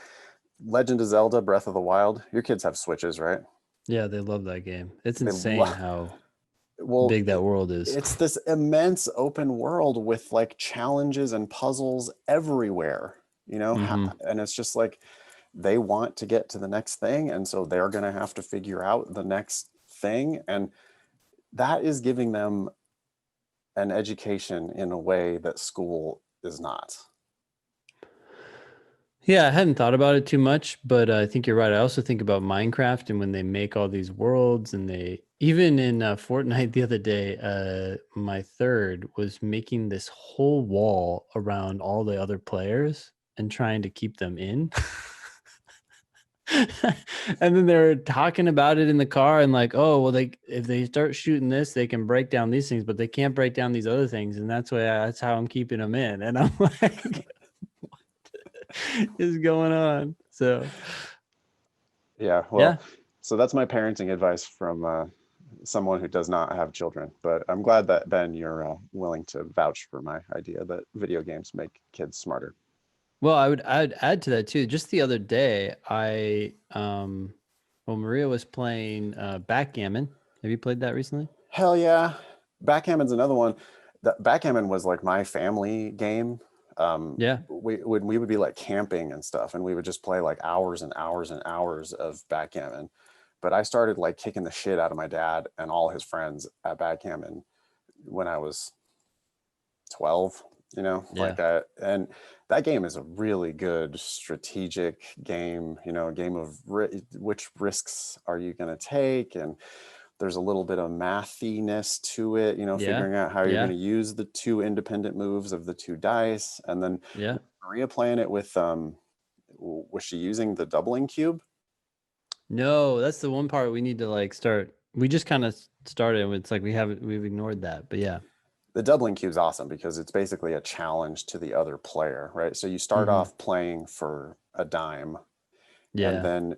Legend of Zelda Breath of the Wild, your kids have Switches, right? Yeah. They love that game. It's They insane love, how well, big that world is. it's this immense open world with like challenges and puzzles everywhere, Mm-hmm. and it's just like they want to get to the next thing, and so they're going to have to figure out the next thing, and that is giving them an education in a way that school is not. Yeah, I hadn't thought about it too much, but I think you're right. I also think about Minecraft and when they make all these worlds, and they even in Fortnite the other day, my third was making this whole wall around all the other players and trying to keep them in. And then they're talking about it in the car and like, oh, well, if they start shooting this, they can break down these things, but they can't break down these other things, and that's how I'm keeping them in. And I'm like, is going on? So Yeah, yeah. well, so that's my parenting advice from someone who does not have children. But I'm glad that, Ben, you're willing to vouch for my idea that video games make kids smarter. Well, I'd add to that too. Just the other day, well, Maria was playing backgammon. Have you played that recently? Hell yeah. Backgammon's another one. Backgammon was like my family game. Yeah. We would be like camping and stuff, and we would just play like hours and hours and hours of backgammon. But I started like kicking the shit out of my dad and all his friends at backgammon when I was 12, Yeah. and that game is a really good strategic game, a game of which risks are you going to take, and there's a little bit of mathiness to it, Yeah. figuring out how you're going Yeah. to use the two independent moves of the two dice. And then Yeah. Maria playing it with, was she using the doubling cube? No, that's the one part we need to like start. We just kind of started, and it's like we've ignored that. But yeah. The doubling cube is awesome because it's basically a challenge to the other player, right? So you start Mm-hmm. off playing for a dime, and Yeah. then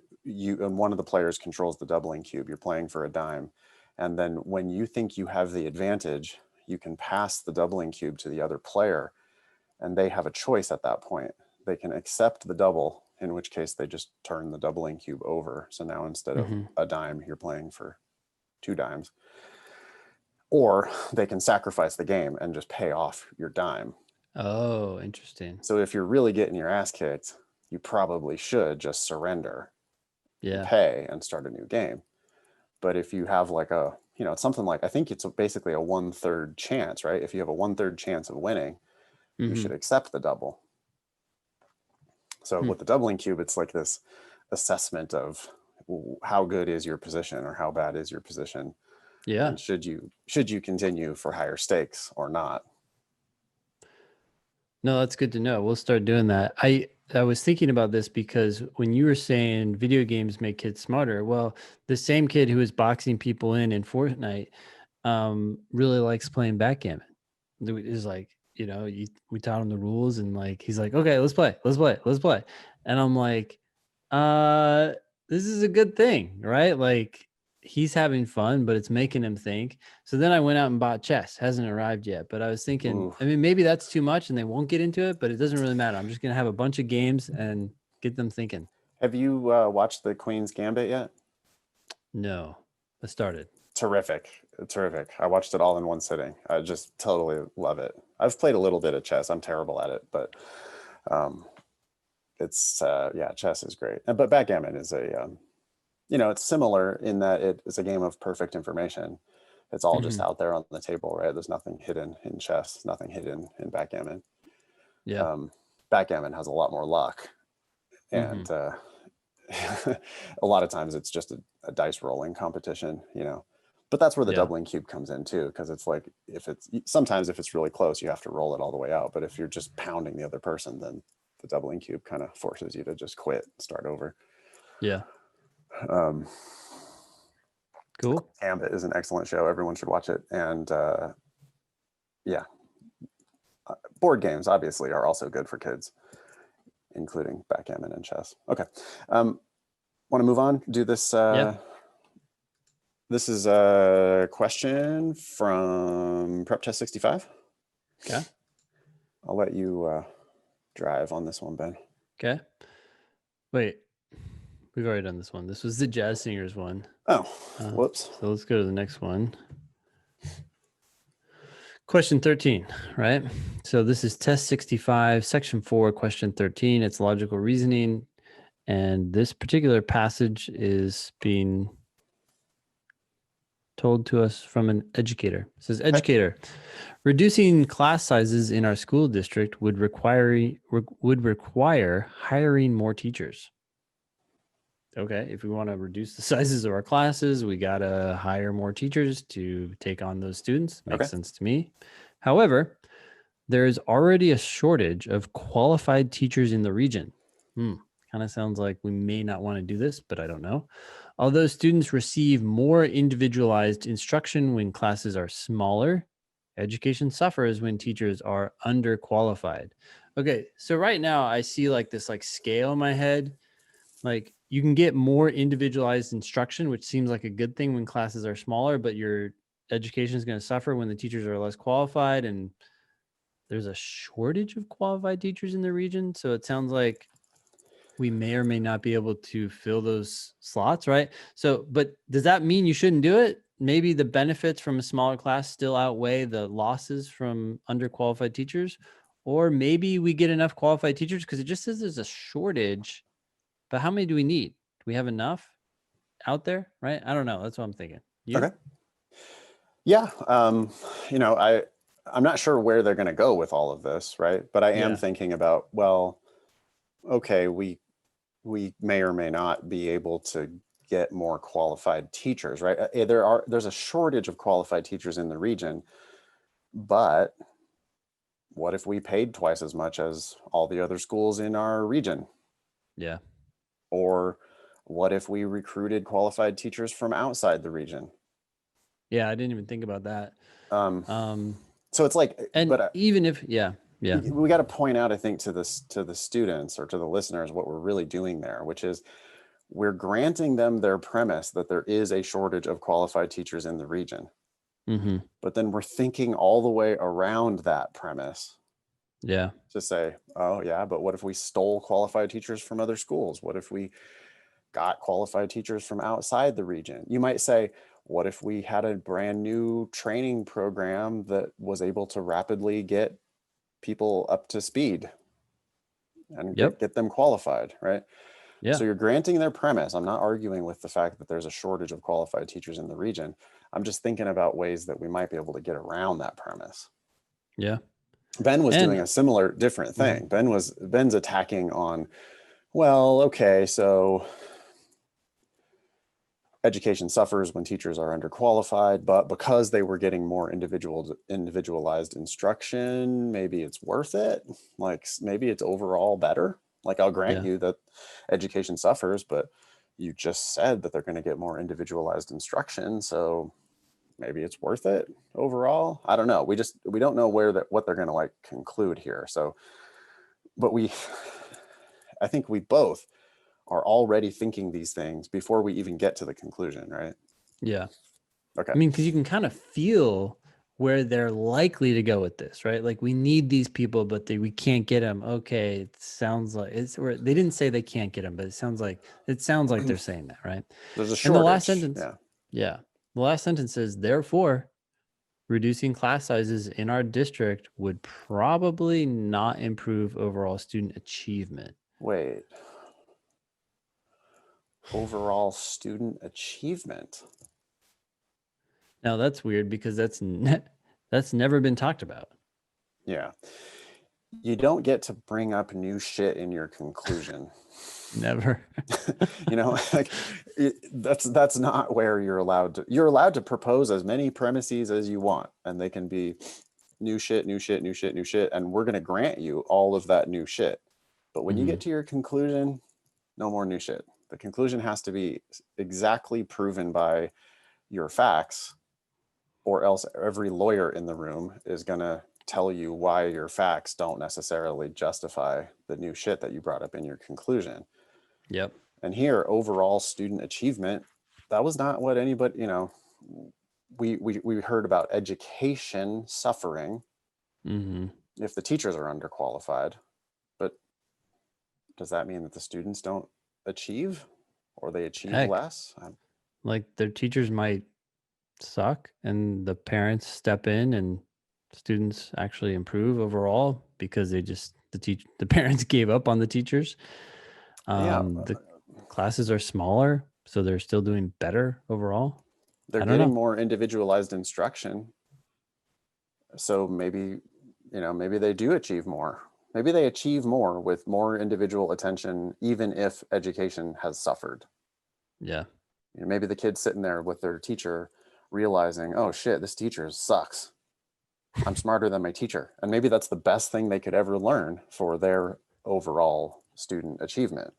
one of the players controls the doubling cube. You're playing for a dime, and then when you think you have the advantage, you can pass the doubling cube to the other player, and they have a choice at that point. They can accept the double, in which case they just turn the doubling cube over. So now instead of Mm-hmm. a dime, you're playing for two dimes. Or they can sacrifice the game and just pay off your dime. Oh, interesting. So if you're really getting your ass kicked, you probably should just surrender and Yeah. pay and start a new game. But if you have like a, it's something like, I think it's basically a 1/3 chance, right? If you have a 1/3 chance of winning, you Mm-hmm. should accept the double. So Hmm. with the doubling cube, it's like this assessment of how good is your position or how bad is your position, Yeah. and should you continue for higher stakes or not. No, that's good to know. We'll start doing that. I was thinking about this because when you were saying video games make kids smarter, well, the same kid who was boxing people in Fortnite really likes playing backgammon. Is like, we taught him the rules and like he's like, okay, let's play. And I'm like, uh, this is a good thing, right? Like he's having fun, but it's making him think. So then I went out and bought chess. Hasn't arrived yet, but I was thinking, Ooh. I mean, maybe that's too much and they won't get into it, but it doesn't really matter. I'm just gonna have a bunch of games and get them thinking. Have you watched the Queen's Gambit yet? No, I started. Terrific. Terrific. I watched it all in one sitting. I just totally love it. I've played a little bit of chess. I'm terrible at it, but um, it's yeah, chess is great. But backgammon is it's similar in that it is a game of perfect information. It's all just Hmm. out there on the table, right? There's nothing hidden in chess, nothing hidden in backgammon. Yeah. Um, Backgammon has a lot more luck, Hmm. and a lot of times it's just a dice rolling competition, But that's where the Yeah. doubling cube comes in too, because it's like sometimes if it's really close, you have to roll it all the way out. But if you're just pounding the other person, then the doubling cube kind of forces you to just quit, start over. Yeah. Um, Cool. Gambit is an excellent show. Everyone should watch it. And yeah, board games obviously are also good for kids, including backgammon and chess. Okay. Want to move on? Do this. Yeah. This is a question from Prep Test 65. Okay. I'll let you drive on this one, Ben. Okay. Wait, we've already done this one. This was the jazz singers one. Oh, whoops. So let's go to the next one. Question 13, right? So this is test 65, section 4, question 13. It's logical reasoning. And this particular passage is being told to us from an educator. It says, educator, reducing class sizes in our school district would require hiring more teachers. Okay, if we want to reduce the sizes of our classes, we got to hire more teachers to take on those students. Makes sense to me. However, there is already a shortage of qualified teachers in the region. Kind of sounds like we may not want to do this, but I don't know. Although students receive more individualized instruction when classes are smaller, education suffers when teachers are underqualified. Okay, so right now I see like this like scale in my head. Like you can get more individualized instruction, which seems like a good thing when classes are smaller, but your education is going to suffer when the teachers are less qualified and there's a shortage of qualified teachers in the region. So it sounds like we may or may not be able to fill those slots, right? So, but does that mean you shouldn't do it? Maybe the benefits from a smaller class still outweigh the losses from underqualified teachers, or maybe we get enough qualified teachers because it just says there's a shortage. But how many do we need? Do we have enough out there, right? I don't know. That's what I'm thinking. You? Okay. Yeah. I'm not sure where they're going to go with all of this, right? But I am Yeah. thinking about, well, okay, we may or may not be able to get more qualified teachers, right? There's a shortage of qualified teachers in the region, but what if we paid twice as much as all the other schools in our region? Yeah. Or what if we recruited qualified teachers from outside the region? Yeah. I didn't even think about that. Um, Um, so it's like, and but even if, yeah. we got to point out, I think, to the students or to the listeners what we're really doing there, which is we're granting them their premise that there is a shortage of qualified teachers in the region. Mm-hmm. But then we're thinking all the way around that premise Yeah. to say, oh yeah, but what if we stole qualified teachers from other schools? What if we got qualified teachers from outside the region? You might say, what if we had a brand new training program that was able to rapidly get people up to speed? and Yep. get them qualified, right? Yeah. So you're granting their premise. I'm not arguing with the fact that there's a shortage of qualified teachers in the region. I'm just thinking about ways that we might be able to get around that premise. Yeah. Ben was doing And a similar, different mhm, thing. Ben's attacking on, well, okay, so education suffers when teachers are underqualified, but because they were getting more individualized instruction, maybe it's worth it. Like maybe it's overall better. Like I'll grant yeah. you that education suffers, but you just said that they're going to get more individualized instruction, so maybe it's worth it overall. I don't know. We don't know what they're going to like conclude here. So, but I think we both are already thinking these things before we even get to the conclusion, right? Yeah. Okay. I mean, because you can kind of feel where they're likely to go with this, right? Like we need these people, but we can't get them. Okay, it sounds like or they didn't say they can't get them, but it sounds like they're saying that, right? There's a And the last shortage. sentence, Yeah. yeah, the last sentence is therefore reducing class sizes in our district would probably not improve overall student achievement. Wait. Overall student achievement. Now that's weird because that's never been talked about. Yeah. You don't get to bring up new shit in your conclusion. Never. Like that's not where you're allowed to propose as many premises as you want, and they can be new shit, new shit, new shit, new shit, and we're going to grant you all of that new shit. But when you Mm-hmm. get to your conclusion, no more new shit. The conclusion has to be exactly proven by your facts, or else every lawyer in the room is going to tell you why your facts don't necessarily justify the new shit that you brought up in your conclusion. Yep. And here, overall student achievement, that was not what anybody, we heard about education suffering Mm-hmm. if the teachers are underqualified. But does that mean that the students don't achieve, or they achieve Heck, less? like their teachers might suck and the parents step in and students actually improve overall because the parents gave up on the teachers. Yeah, The classes are smaller, so they're still doing better overall. they're I don't getting know. more individualized instruction. So maybe they do achieve more. Maybe they achieve more with more individual attention, even if education has suffered. Yeah. Maybe the kid's sitting there with their teacher realizing, oh shit, this teacher sucks. I'm smarter than my teacher. And maybe that's the best thing they could ever learn for their overall student achievement.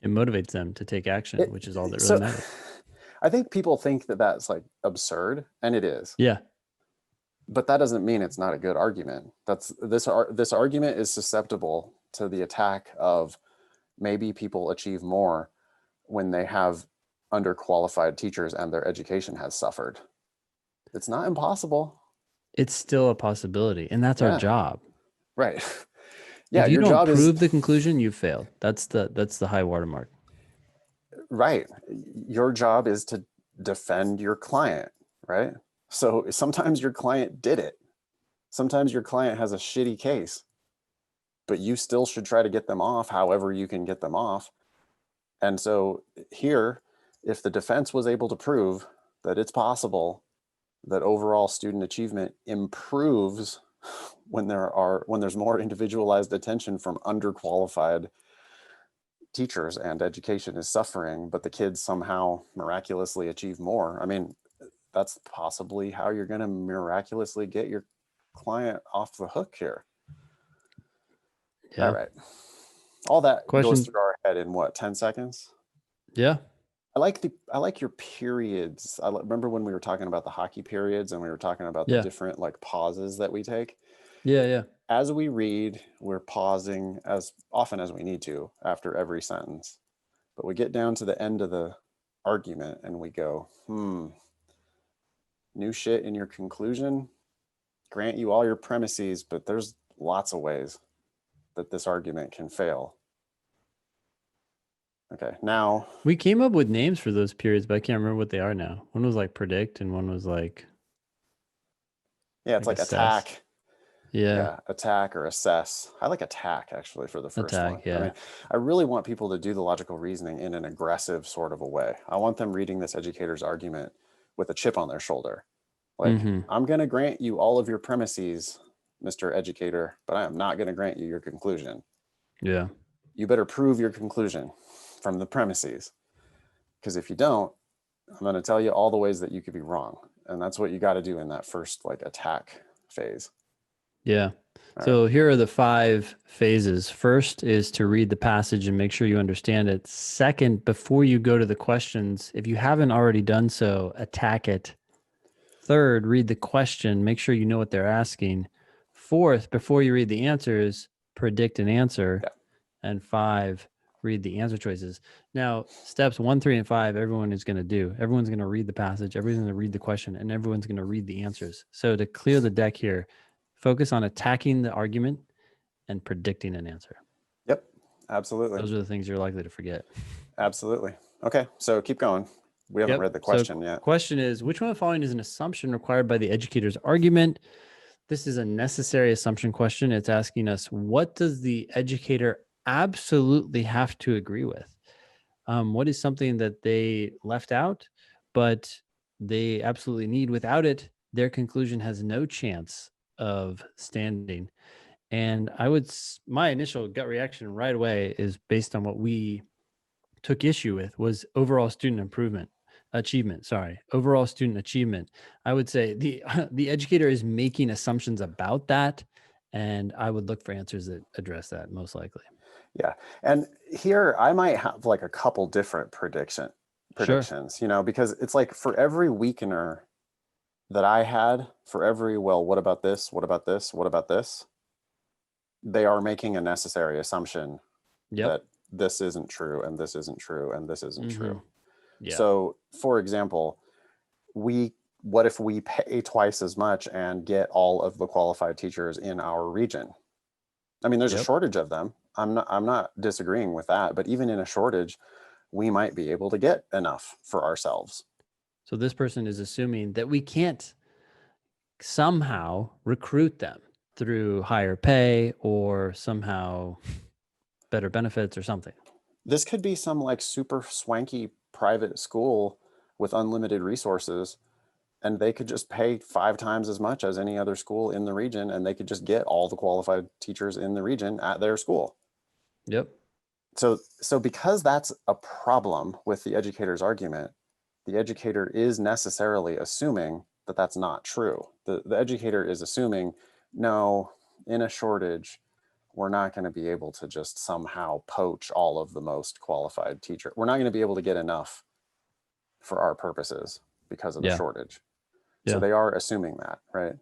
It motivates them to take action, It, which is all that really so matters. I think people think that that's like absurd, and it is. Yeah. But that doesn't mean it's not a good argument. This argument is susceptible to the attack of maybe people achieve more when they have underqualified teachers and their education has suffered. It's not impossible. It's still a possibility, and that's our Yeah, job. right. Yeah, If you your don't job is prove the conclusion, you failed. That's the high watermark. right. Your job is to defend your client, right? So sometimes your client did it. Sometimes your client has a shitty case, but you still should try to get them off however you can get them off. And so here, if the defense was able to prove that it's possible that overall student achievement improves when there's more individualized attention from underqualified teachers and education is suffering, but the kids somehow miraculously achieve more. I mean, that's possibly how you're going to miraculously get your client off the hook here. All Yeah. right. All that goes Question. through our head in what, 10 seconds? Yeah. I like your periods. I remember when we were talking about the hockey periods and we were talking about the Yeah. different like pauses that we take. Yeah. Yeah. As we read, we're pausing as often as we need to after every sentence. But we get down to the end of the argument and we go, new shit in your conclusion. Grant you all your premises, but there's lots of ways that this argument can fail. Okay, now We came up with names for those periods, but I can't remember what they are now. One was like predict, and one was like yeah, it's like assess. attack. Yeah. Yeah, attack or assess. I like attack actually for the first one. Attack. I mean, Yeah. I really want people to do the logical reasoning in an aggressive sort of a way. I want them reading this educator's argument with a chip on their shoulder. Like, Mm-hmm. I'm going to grant you all of your premises, Mr. Educator, but I am not going to grant you your conclusion. Yeah. You better prove your conclusion from the premises. Because if you don't, I'm going to tell you all the ways that you could be wrong. And that's what you got to do in that first like attack phase. Yeah. All right. So here are the 5 phases. First is to read the passage and make sure you understand it. Second, before you go to the questions, if you haven't already done so, attack it. Third, read the question, make sure you know what they're asking. Fourth, before you read the answers, predict an answer. Yeah. And 5, read the answer choices. Now, steps 1, 3, and 5, everyone is going to do. Everyone's going to read the passage, everyone's going to read the question, and everyone's going to read the answers. So to clear the deck here, focus on attacking the argument and predicting an answer. Yep. Absolutely. Those are the things you're likely to forget. Absolutely. Okay. So keep going. We haven't Yep. read the So question yet. question is, which one of the following is an assumption required by the educator's argument? This is a necessary assumption question. It's asking us, what does the educator absolutely have to agree with? What is something that they left out, but they absolutely need? Without it, their conclusion has no chance of standing. And my initial gut reaction right away is based on what we took issue with was overall student achievement. Overall student achievement. I would say the the educator is making assumptions about that, and I would look for answers that address that most likely. Yeah. And here I might have like a couple different Sure. predictions, because it's like for every weakener that I had, for every, well, what about this? What about this? What about this? They are making a necessary assumption Yep. that this isn't true and this isn't true and this isn't Mm-hmm. true. Yeah. So, for example, what if we pay twice as much and get all of the qualified teachers in our region? I mean, there's a Yep. shortage of them. I'm not disagreeing with that, but even in a shortage, we might be able to get enough for ourselves. So this person is assuming that we can't somehow recruit them through higher pay or somehow better benefits or something. This could be some like super swanky private school with unlimited resources, and they could just pay 5 times as much as any other school in the region, and they could just get all the qualified teachers in the region at their school. Yep. So because that's a problem with the educator's argument, the educator is necessarily assuming that that's not true. The educator is assuming, no, in a shortage, we're not going to be able to just somehow poach all of the most qualified teacher. We're not going to be able to get enough for our purposes because of the Yeah. shortage. So Yeah. they are assuming that, right?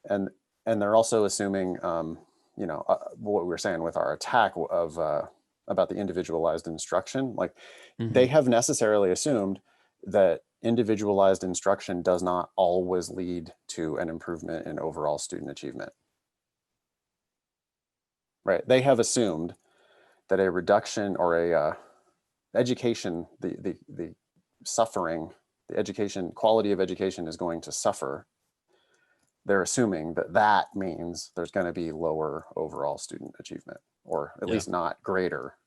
And and they're also assuming, what we were saying with our attack of about the individualized instruction. Like Mm-hmm. they have necessarily assumed that individualized instruction does not always lead to an improvement in overall student achievement. Right? They have assumed that a reduction or a education, the suffering, the education quality of education is going to suffer. They're assuming that that means there's going to be lower overall student achievement, or at Yeah. least not greater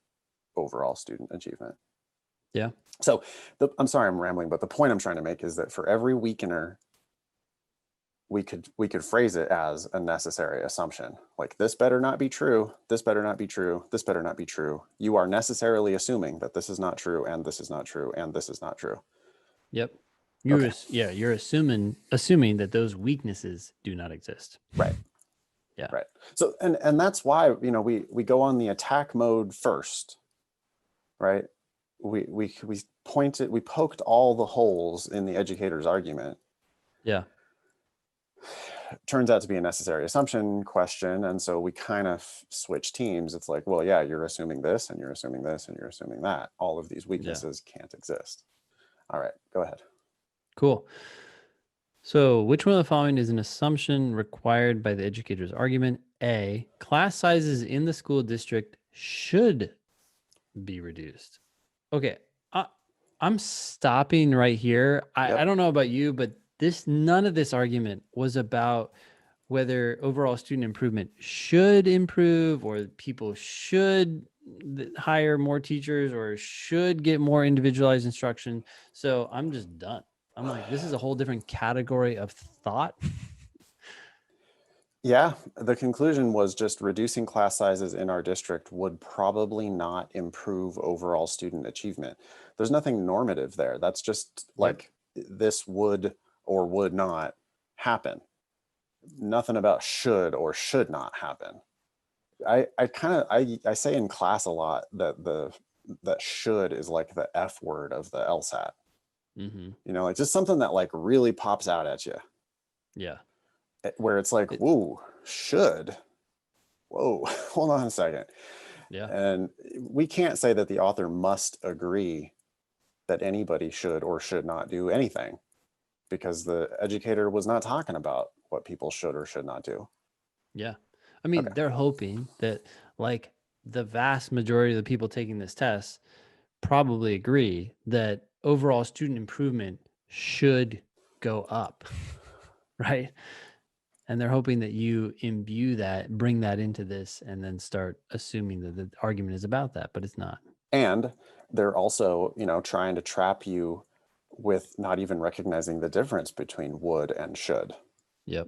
overall student achievement. Yeah. So I'm sorry I'm rambling, but the point I'm trying to make is that for every weakener, we could phrase it as a necessary assumption. Like this better not be true, this better not be true, this better not be true. You are necessarily assuming that this is not true, and this is not true, and this is not true. Yep. Okay. You're assuming that those weaknesses do not exist. Right. Yeah. Right. So and that's why we go on the attack mode first, right? We poked all the holes in the educator's argument. Yeah. Turns out to be a necessary assumption question, and so we kind of switch teams. It's like, well, yeah, you're assuming this and you're assuming this and you're assuming that. All of these weaknesses can't exist. All right, go ahead. Cool. So, which one of the following is an assumption required by the educator's argument? A, class sizes in the school district should be reduced. Okay, I'm stopping right here. I Yep. don't know about you, but none of this argument was about whether overall student improvement should improve, or people should hire more teachers, or should get more individualized instruction. So I'm just done. I'm like, this is a whole different category of thought. Yeah, the conclusion was just reducing class sizes in our district would probably not improve overall student achievement. There's nothing normative there. That's just Yep. like this would or would not happen. Nothing about should or should not happen. I say in class a lot that that should is like the F word of the LSAT. Mm-hmm. You know, like just something that like really pops out at you, Yeah. where it's like, whoa, should. Whoa, hold on a second. Yeah. And we can't say that the author must agree that anybody should or should not do anything, because the educator was not talking about what people should or should not do. Yeah. I mean, Okay. they're hoping that like the vast majority of the people taking this test probably agree that overall student improvement should go up, right? And they're hoping that you imbue that, bring that into this, and then start assuming that the argument is about that, but it's not. And they're also, you know, trying to trap you with not even recognizing the difference between would and should, Yep.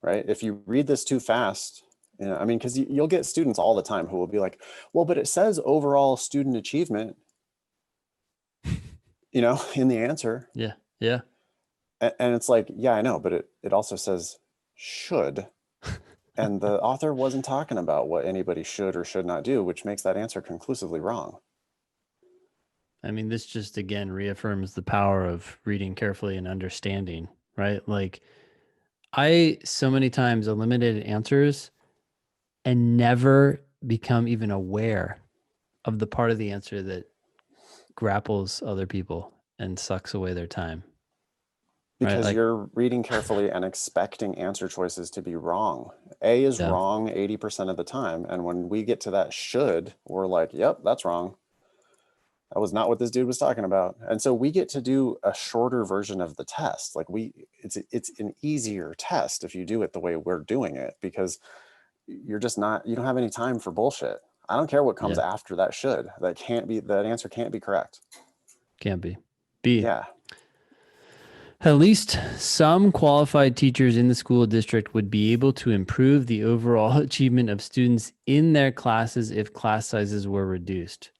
right? If you read this too fast, you know, I mean, because you'll get students all the time who will be like, well, but it says overall student achievement, you know, in the answer. Yeah. Yeah. And it's like, yeah, I know, but it also says should. And the author wasn't talking about what anybody should or should not do, which makes that answer conclusively wrong. I mean, this just again reaffirms the power of reading carefully and understanding, right? Like, I so many times eliminated answers and never become even aware of the part of the answer that grapples other people and sucks away their time. Right? Because Like, you're reading carefully and expecting answer choices to be wrong. A is yeah, wrong 80% of the time. And when we get to that should, we're like, yep, that's wrong. That was not what this dude was talking about. And so we get to do a shorter version of the test. Like it's an easier test if you do it the way we're doing it, because you're just not, you don't have any time for bullshit. I don't care what comes yeah, after that should. That answer can't be correct. can't be. B, Yeah. at least some qualified teachers in the school district would be able to improve the overall achievement of students in their classes if class sizes were reduced.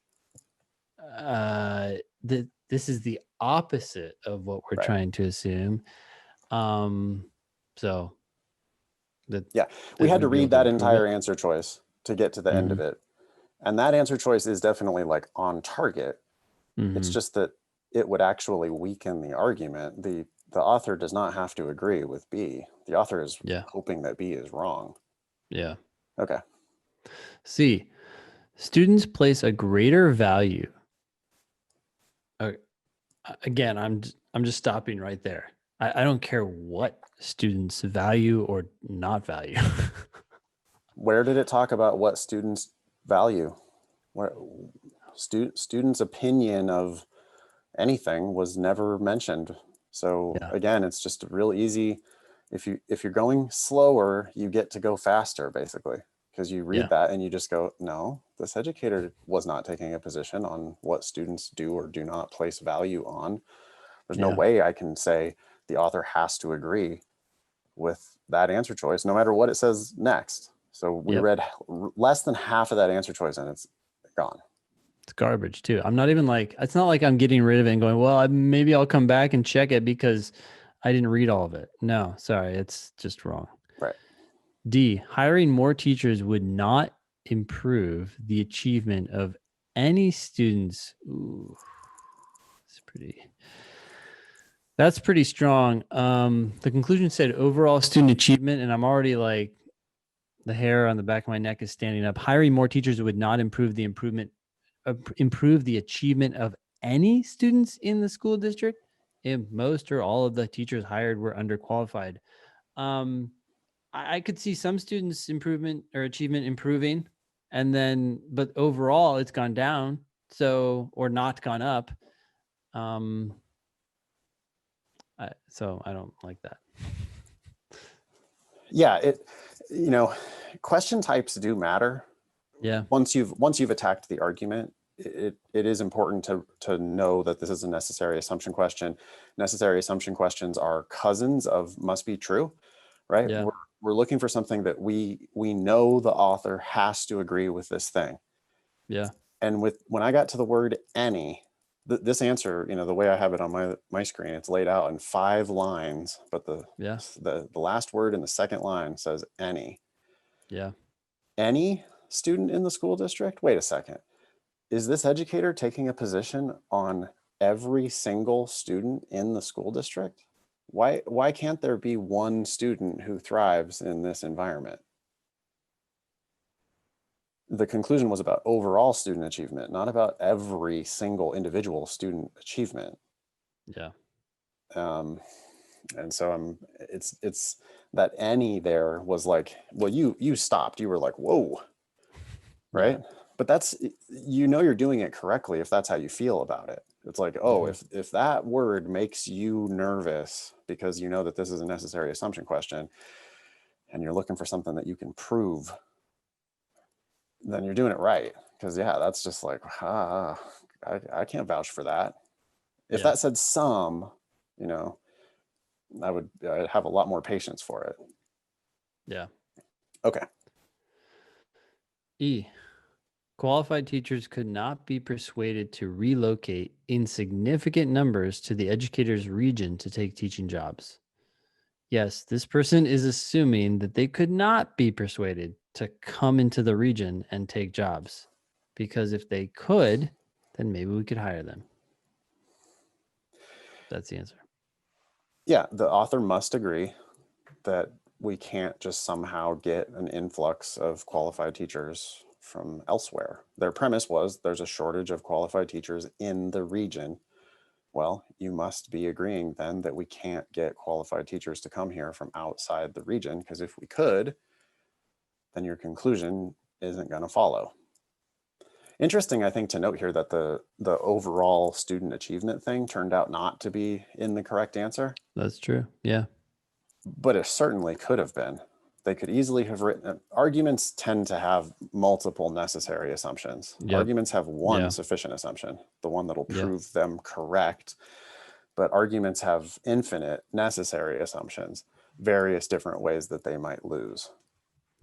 This is the opposite of what we're Right. trying to assume. Um, so that Yeah. We that had to we'd be able read to that improve entire it. answer choice to get to the end Mm-hmm. of it. And that answer choice is definitely like on target. It's Mm-hmm. just that it would actually weaken the argument. The author does not have to agree with B. The author is Yeah. hoping that B is wrong. Yeah. Okay. C, students place a greater value. Uh, Again, I'm just stopping right there. I don't care what students value or not value. Where did it talk about what students value? Where students' opinion of anything was never mentioned. So Yeah. again, it's just real easy. If you're going slower, you get to go faster, basically, because you read Yeah. that and you just go, no, this educator was not taking a position on what students do or do not place value on. There's no Yeah. way I can say the author has to agree with that answer choice, no matter what it says next. So we Yep. read less than half of that answer choice and it's gone. It's garbage too. I'm not even like, it's not like I'm getting rid of it and going, well, maybe I'll come back and check it because I didn't read all of it. No, sorry. It's just wrong. Right. D, hiring more teachers would not improve the achievement of any students. Ooh, that's pretty strong. The conclusion said overall student achievement, and I'm already like, the hair on the back of my neck is standing up. Hiring more teachers would not improve the achievement of any students in the school district if most or all of the teachers hired were underqualified. Um, I could see some students' improvement or achievement improving, and then, but overall, it's gone down. So, or not gone up. Um, so I don't like that. Yeah, you know, question types do matter. Yeah. Once you've attacked the argument, it is important to know that this is a necessary assumption question. Necessary assumption questions are cousins of must be true, right? Yeah. We're looking for something that we know the author has to agree with this thing. Yeah. And when I got to the word any, this answer, the way I have it on my screen, it's laid out in 5 lines, but Yeah. the last word in the second line says any. Yeah. Any student in the school district? Wait a second. Is this educator taking a position on every single student in the school district? Why can't there be one student who thrives in this environment? The conclusion was about overall student achievement, not about every single individual student achievement. Yeah. Um, and so it's that any there was like, well, you stopped. You were like, whoa, Yeah. right? But that's, you're doing it correctly if that's how you feel about it. It's like, oh, Mhm. if that word makes you nervous because you know that this is a necessary assumption question and you're looking for something that you can prove, then you're doing it right. Because yeah, that's just like, I can't vouch for that. If Yeah. that said some, you know, I'd have a lot more patience for it. Yeah. Okay. E. Qualified teachers could not be persuaded to relocate in significant numbers to the educator's region to take teaching jobs. Yes, this person is assuming that they could not be persuaded to come into the region and take jobs, because if they could, then maybe we could hire them. That's the answer. Yeah, the author must agree that we can't just somehow get an influx of qualified teachers from elsewhere. Their premise was there's a shortage of qualified teachers in the region. Well, you must be agreeing then that we can't get qualified teachers to come here from outside the region, because if we could, then your conclusion isn't going to follow. Interesting, I think, to note here that the overall student achievement thing turned out not to be in the correct answer, That's true. Yeah. but it certainly could have been. They could easily have written, arguments tend to have multiple necessary assumptions. Yep. Arguments have one Yeah. sufficient assumption, the one that'll Yeah. prove them correct, but arguments have infinite necessary assumptions, various different ways that they might lose.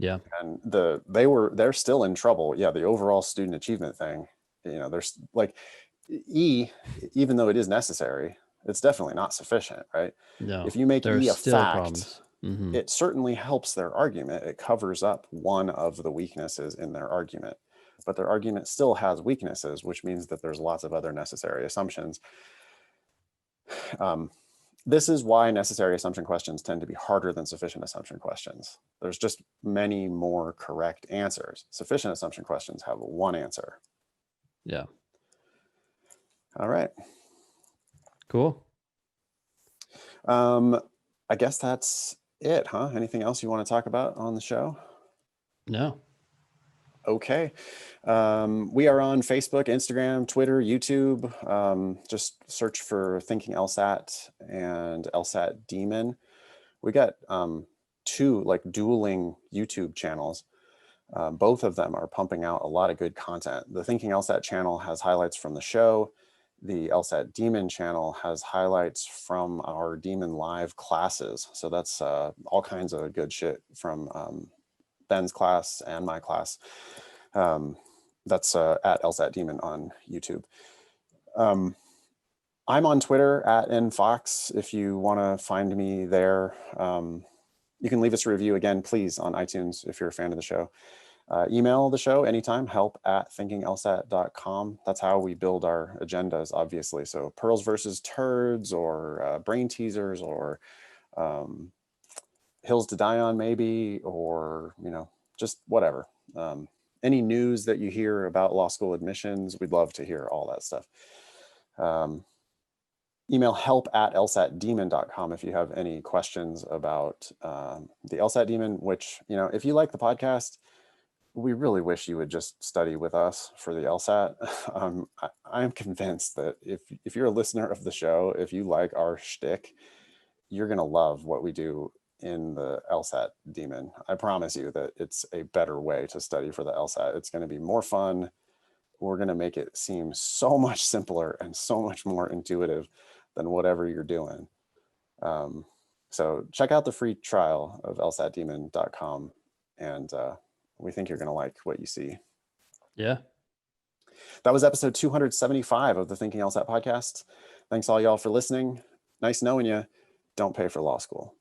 Yeah. And they're still in trouble. Yeah, the overall student achievement thing, there's like E, even though it is necessary, it's definitely not sufficient, right? No, If you make there are E a still fact, problems. Hmm. it certainly helps their argument. It covers up one of the weaknesses in their argument, but their argument still has weaknesses, which means that there's lots of other necessary assumptions. Um, this is why necessary assumption questions tend to be harder than sufficient assumption questions. There's just many more correct answers. Sufficient assumption questions have one answer. Yeah. All right. Cool. I guess that's it, huh? Anything else you want to talk about on the show? No. Okay. We are on Facebook, Instagram, Twitter, YouTube. Just search for Thinking LSAT and LSAT Demon. We got 2 like dueling YouTube channels. Both of them are pumping out a lot of good content. The Thinking LSAT channel has highlights from the show. The LSAT Demon channel has highlights from our Demon Live classes. So that's all kinds of good shit from Ben's class and my class. That's at LSAT Demon on YouTube. I'm on Twitter at nfox if you want to find me there. You can leave us a review again, please, on iTunes if you're a fan of the show. Email the show anytime, help@thinkinglsat.com. That's how we build our agendas, obviously. So pearls versus turds, or brain teasers, or hills to die on, maybe, or, just whatever. Any news that you hear about law school admissions, we'd love to hear all that stuff. Email help@lsatdemon.com if you have any questions about the LSAT Demon, which, if you like the podcast, we really wish you would just study with us for the LSAT. I'm convinced that if you're a listener of the show, if you like our shtick, you're going to love what we do in the LSAT demon. I promise you that it's a better way to study for the LSAT. It's going to be more fun. We're going to make it seem so much simpler and so much more intuitive than whatever you're doing. So check out the free trial of lsatdemon.com, and we think you're going to like what you see. Yeah. That was episode 275 of the Thinking LSAT podcast. Thanks all y'all for listening. Nice knowing you. Don't pay for law school.